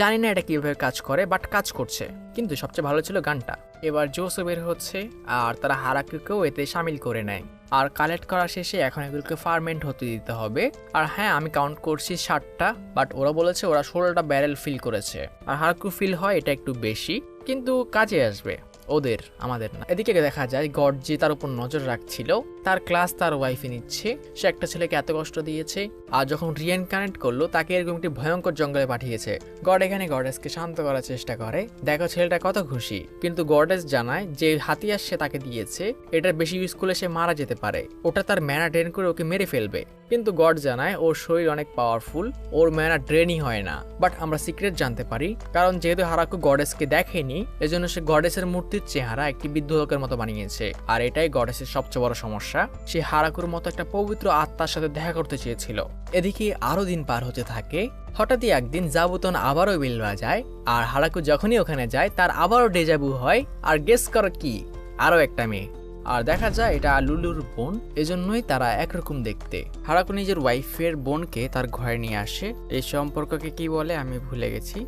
জানি না এটা কিভাবে কাজ করে, বাট কাজ করছে। কিন্তু সবচেয়ে ভালো ছিল গানটা। এবার জোসও বের হচ্ছে, আর তারা হারাকুকেও এতে সামিল করে নেয়। আর কালেক্ট করা শেষে এখন এগুলোকে ফার্মেন্ট হতে দিতে হবে। আর হ্যাঁ, আমি কাউন্ট করছি 60টা, বাট ওরা বলেছে ওরা 16টা ব্যারেল ফিল করেছে। আর হারাকু ফিল হয় এটা একটু বেশি, কিন্তু কাজে আসবে ওদের, আমাদের না। এদিকে দেখা যায় গড যে তার উপর নজর রাখছিল, তার ক্লাস তার ওয়াইফে নিচ্ছে। সে একটা ছেলেকে এত কষ্ট দিয়েছে, আর যখন রিএনকানেক্ট করলো তাকে এরকম একটি ভয়ঙ্কর জঙ্গলে পাঠিয়েছে। গড এখানে গডেসকে শান্ত করার চেষ্টা করে। দেখো ছেলেটা কত খুশি, কিন্তু গডেস জানায় যে হাতিয়ার সে তাকে দিয়েছে এটার বেশি ইউজ করলে সে মারা যেতে পারে, ওটা তার ম্যানা ড্রেন করে ওকে মেরে ফেলবে। কিন্তু গড জানায় ওর শরীর অনেক পাওয়ারফুল, ওর ম্যানা ড্রেনই হয় না। বাট আমরা সিক্রেট জানতে পারি, কারণ যেহেতু হারাকু গডেসকে দেখেনি, এজন্য সে গডেসের মূর্তির চেহারা একটি বৃদ্ধ লোকের মতো বানিয়েছে। আর এটাই গডেসের সবচেয়ে বড় সমস্যা, সে হারাকুর মতো একটা পবিত্র আত্মার সাথে দেখা করতে চেয়েছিল। এদিকে আরো দিন পার হতে থাকে। হঠাৎই একদিন জাবুতন আবারও বেল বাজায়, আর হারাকু যখনই ওখানে যায় তার আবারও ডেজাবু হয়। আর গেস করো কি, আরো একটা মেয়ে। আর দেখা যায় এটা লুলুর বোন, এজন্যই তারা একরকম দেখতে। হারাকু নিজের ওয়াইফের বোনকে তার ঘরে নিয়ে আসে। এই সম্পর্ককে কি বলে আমি ভুলে গেছি।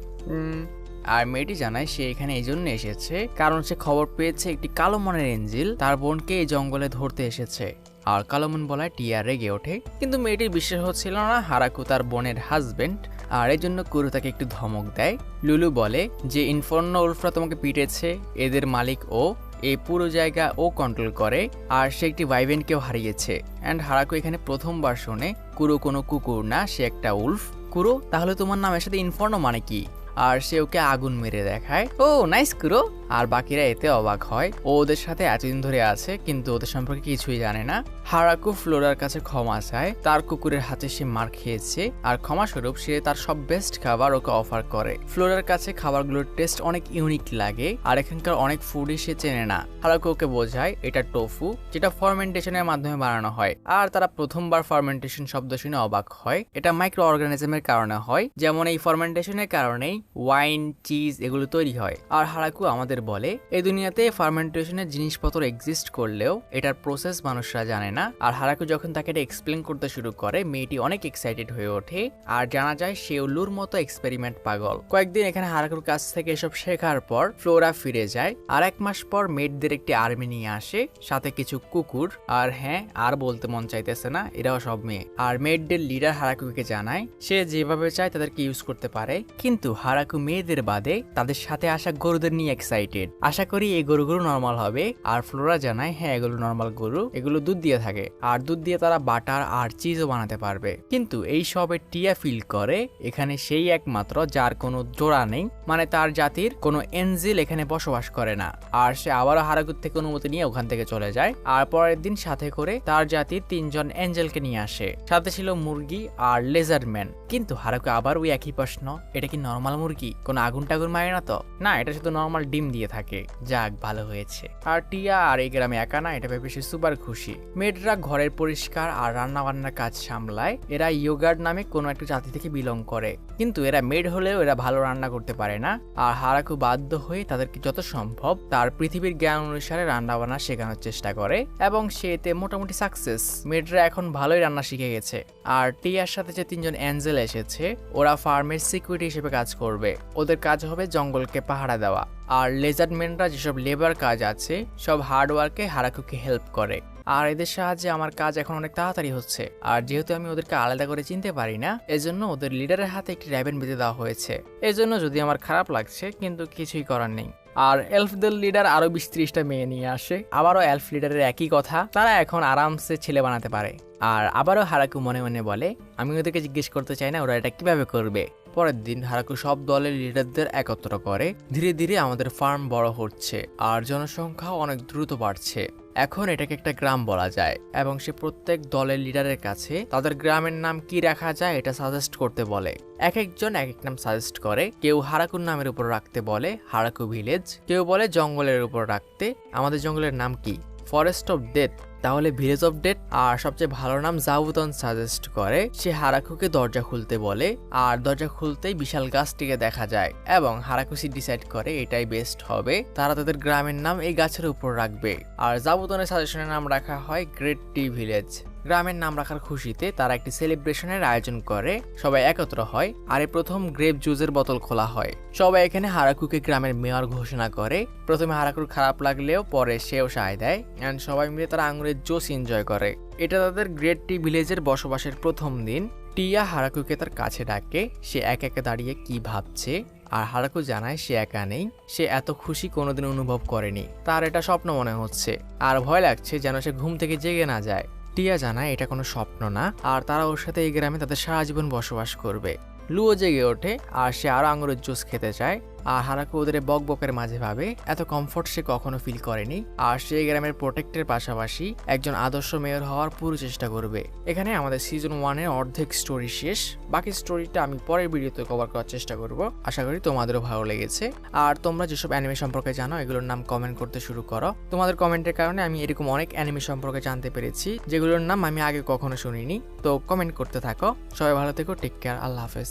আর মেয়েটি জানায় সে এখানে এই জন্য এসেছে কারণ সে খবর পেয়েছে একটি কালো মনের এঞ্জেল তার বোনকে এই জঙ্গলে ধরতে এসেছে। আর কালোমন বলায় টিয়া রেগে ওঠে, কিন্তু মেয়েটির বিশ্বাস হচ্ছিল না হারাকু তার বোনের হাজবেন্ড। আর এই জন্য কুরু তাকে একটু ধমক দেয়। লুলু বলে যে ইনফর্নো উলফরা তোমাকে পিটেছে, এদের মালিক ও, এই পুরো জায়গা ও কন্ট্রোল করে, আর সে একটি ভাইবেনকেও হারিয়েছে। অ্যান্ড হারাকু এখানে প্রথমবার শোনে কুরু কোনো কুকুর না, সে একটা উলফ। কুরু, তাহলে তোমার নামের সাথে ইনফর্নো মানে কি? আর সে ওকে আগুন মেরে দেখায়। ও নাইস কুরো। আর বাকিরা এতে অবাক হয়, ও ওদের সাথে এতদিন ধরে আছে কিন্তু ওদের সম্পর্কে কিছুই জানে না। হারাকু ফ্লোরার কাছে ক্ষমা চায়, তার কুকুরের হাতে সে মার খেয়েছে, আর ক্ষমা স্বরূপ সে তার সব বেস্ট খাবার ওকে অফার করে। ফ্লোরার কাছে খাবারগুলোর টেস্ট অনেক ইউনিক লাগে, আর এখানকার অনেক ফুডই সে চেনে না। হারাকু ওকে বোঝায় এটা টোফু, যেটা ফার্মেন্টেশনের মাধ্যমে বানানো হয়। আর তারা প্রথমবার ফার্মেন্টেশন শব্দ শুনে অবাক হয়। এটা মাইক্রো অর্গানিজমের কারণে হয়, যেমন এই ফার্মেন্টেশনের কারণেই ওয়াইন, চিজ এগুলো তৈরি হয়। আর হারাকু আমাদের বলে এই দুনিয়াতে ফার্মেন্টেশনের জিনিসপত্র এক্সিস্ট করলেও এটার প্রসেস মানুষরা জানে না। আর হারাকু যখন তাকে এটা এক্সপ্লেন করতে শুরু করে, মেয়েটি অনেক এক্সাইটেড হয়ে ওঠে। আর জানা যায় সে উল্লুর মতো এক্সপেরিমেন্ট পাগল। কয়েকদিন এখানে হারাকুর কাছ থেকে এসব শেখার পর ফ্লোরা ফিরে যায়। আর 1 মাস পর মেয়েদের একটি আর্মি নিয়ে আসে, সাথে কিছু কুকুর। আর হ্যাঁ, আর বলতে মন চাইতেছে না, এরাও সব মেয়ে। আর মেয়েদের লিডার হারাকুকে জানায় সে যেভাবে চায় তাদেরকে ইউজ করতে পারে, কিন্তু হারাকু মেয়েদের বাদে তাদের সাথে আসা গরুদের নিয়ে এক্সাইটেড। এক্সাইটেড। আশা করি এই গরুগুলো নর্মাল হবে। আর ফ্লোরা জানায় হ্যাঁ এগুলো নর্মাল গরু, এগুলো দুধ দিয়ে থাকে আর দুধ দিয়ে তারা বাটার আর চিজও বানাতে পারবে। কিন্তু এই সবে টিয়া ফিল করে এখানে সেই একমাত্র যার কোনো জোড়া নেই, মানে তার জাতির কোনো এঞ্জেল এখানে বসবাস করে না। আর সে আবারও হারাকুর থেকে অনুমতি নিয়ে ওখান থেকে চলে যায়। আর পরের দিন সাথে করে তার জাতির 3 জন এঞ্জেলকে নিয়ে আসে, সাথে ছিল মুরগি আর লেজারম্যান। কিন্তু হারাকু আবার ওই একই প্রশ্ন, এটা কি নর্মাল মুরগি? কোনো আগুন টাগুন মারে না তো? না, এটা শুধু নর্মাল ডিম দিয়ে থাকে। যাক, ভালো হয়েছে। আর টিয়া আর এই গ্রামে একা না, এটা ভেবে সে সুপার খুশি। মেয়েরা ঘরের পরিষ্কার আর রান্না বান্নার কাজ সামলায়। এরা ইয়োগার্ড নামে কোনো একটা জাতি থেকে বিলং করে, কিন্তু এরা মেড হলেও এরা ভালো রান্না করতে পারে না। আর হারাকু বাধ্য হয়ে তাদেরকে যত সম্ভব তার পৃথিবীর জ্ঞান অনুসারে রান্না বান্না শেখানোর চেষ্টা করে এবং সে এতে মোটামুটি সাকসেস। মেয়েরা এখন ভালোই রান্না শিখে গেছে। আর টিয়ার সাথে যে 3 জন অ্যাঞ্জেল এসেছে ওরা ফার্মের সিকিউরিটি হিসেবে কাজ করবে। ওদের কাজ হবে জঙ্গলকে পাহারা দেওয়া। আর লেজারম্যানরা যেসব লেবার কাজ আছে সব হার্ডওয়ার্কে হারাকুকে হেল্প করে। আর এদের সাহায্যে আমার কাজ এখন অনেক তাড়াতাড়ি হচ্ছে। আর যেহেতু আমি ওদেরকে আলাদা করে চিনতে পারি না, এজন্য ওদের লিডারের হাতে একটি র্যাবেন বেঁধে দেওয়া হয়েছে। এজন্য যদি আমার খারাপ লাগছে, কিন্তু কিছুই করার নেই। আর এলফদের লিডার আরো 20-30টা মেয়ে নিয়ে আসে। আবারও এলফ লিডারের একই কথা, তারা এখন আরামসে ছেলে বানাতে পারে। আর আবারও হারাকু মনে মনে বলে আমি ওদেরকে জিজ্ঞেস করতে চাই না ওরা এটা কিভাবে করবে। পরের দিন হারাকু সব দলের লিডারদের একত্র করে। ধীরে ধীরে আমাদের ফার্ম বড় হচ্ছে আর জনসংখ্যাও অনেক দ্রুত বাড়ছে। এখন এটাকে একটা গ্রাম বলা যায় এবং সে প্রত্যেক দলের লিডারের কাছে তাদের গ্রামের নাম কি রাখা যায় এটা সাজেস্ট করতে বলে। এক একজন এক এক নাম সাজেস্ট করে। কেউ হারাকুর নামের উপর রাখতে বলে হারাকু ভিলেজ, কেউ বলে জঙ্গলের উপর রাখতে। আমাদের জঙ্গলের নাম কি? ফরেস্ট অফ ডেথ, তাহলে ভিলেজ অফ ডেথ। আর সবচেয়ে ভালো নাম জাবুতন সাজেস্ট করে। সে হারাকুকে দরজা খুলতে বলে আর দরজা খুলতেই বিশাল গাছটিকে দেখা যায় এবং হারাকুসি ডিসাইড করে এটাই বেস্ট হবে, তারা তাদের গ্রামের নাম এই গাছের উপর রাখবে। আর জাবুতনের সাজেশনের নাম রাখা হয় গ্রেট টি ভিলেজ। গ্রামের নাম রাখার খুশিতে তারা একটি সেলিব্রেশনের আয়োজন করে, সবাই একত্র হয় আর এই প্রথম গ্রেপ জুসের বোতল খোলা হয়। সবাই এখানে হারাকুকে গ্রামের মেয়র ঘোষণা করে। প্রথমে হারাকুর খারাপ লাগলেও পরে সেও সায় দেয় এন্ড সবাই মিলে তারা আঙুরের জুস এনজয় করে। এটা তাদের গ্রেট টি ভিলেজের বসবাসের প্রথম দিন। টিয়া হারাকুকে তার কাছে ডাকে। সে এক একে দাঁড়িয়ে কি ভাবছে আর হারাকু জানায় সে একা নেই, সে এত খুশি কোনোদিন অনুভব করেনি। তার এটা স্বপ্ন মনে হচ্ছে আর ভয় লাগছে যেন সে ঘুম থেকে জেগে না যায়। টিয়া জানায় এটা কোনো স্বপ্ন না আর তারা ওর সাথে এই গ্রামে তাদের সারা জীবন বসবাস করবে। লুও জেগে ওঠে আর সে আরো আঙুরের জুস খেতে চায়। আর হারাকু ওদের বক বকের মাঝে ভাবে এত কমফোর্ট সে কখনো ফিল করেনি। আর সে গ্রামের প্রোটেক্টের পাশাপাশি একজন আদর্শ মেয়র হওয়ার পুরো চেষ্টা করবে। এখানে আমাদের সিজন 1-এর অর্ধেক স্টোরি শেষ। বাকি স্টোরিটা আমি পরের ভিডিওতে কভার করার চেষ্টা করব। আশা করি তোমাদেরও ভালো লেগেছে। আর তোমরা যেসব অ্যানিমে সম্পর্কে জানো এগুলোর নাম কমেন্ট করতে শুরু করো। তোমাদের কমেন্টের কারণে আমি এরকম অনেক অ্যানিমে সম্পর্কে জানতে পেরেছি যেগুলোর নাম আমি আগে কখনো শুনিনি। তো কমেন্ট করতে থাকো। সবাই ভালো থেকো, টেক কেয়ার, আল্লাহ হাফেজ।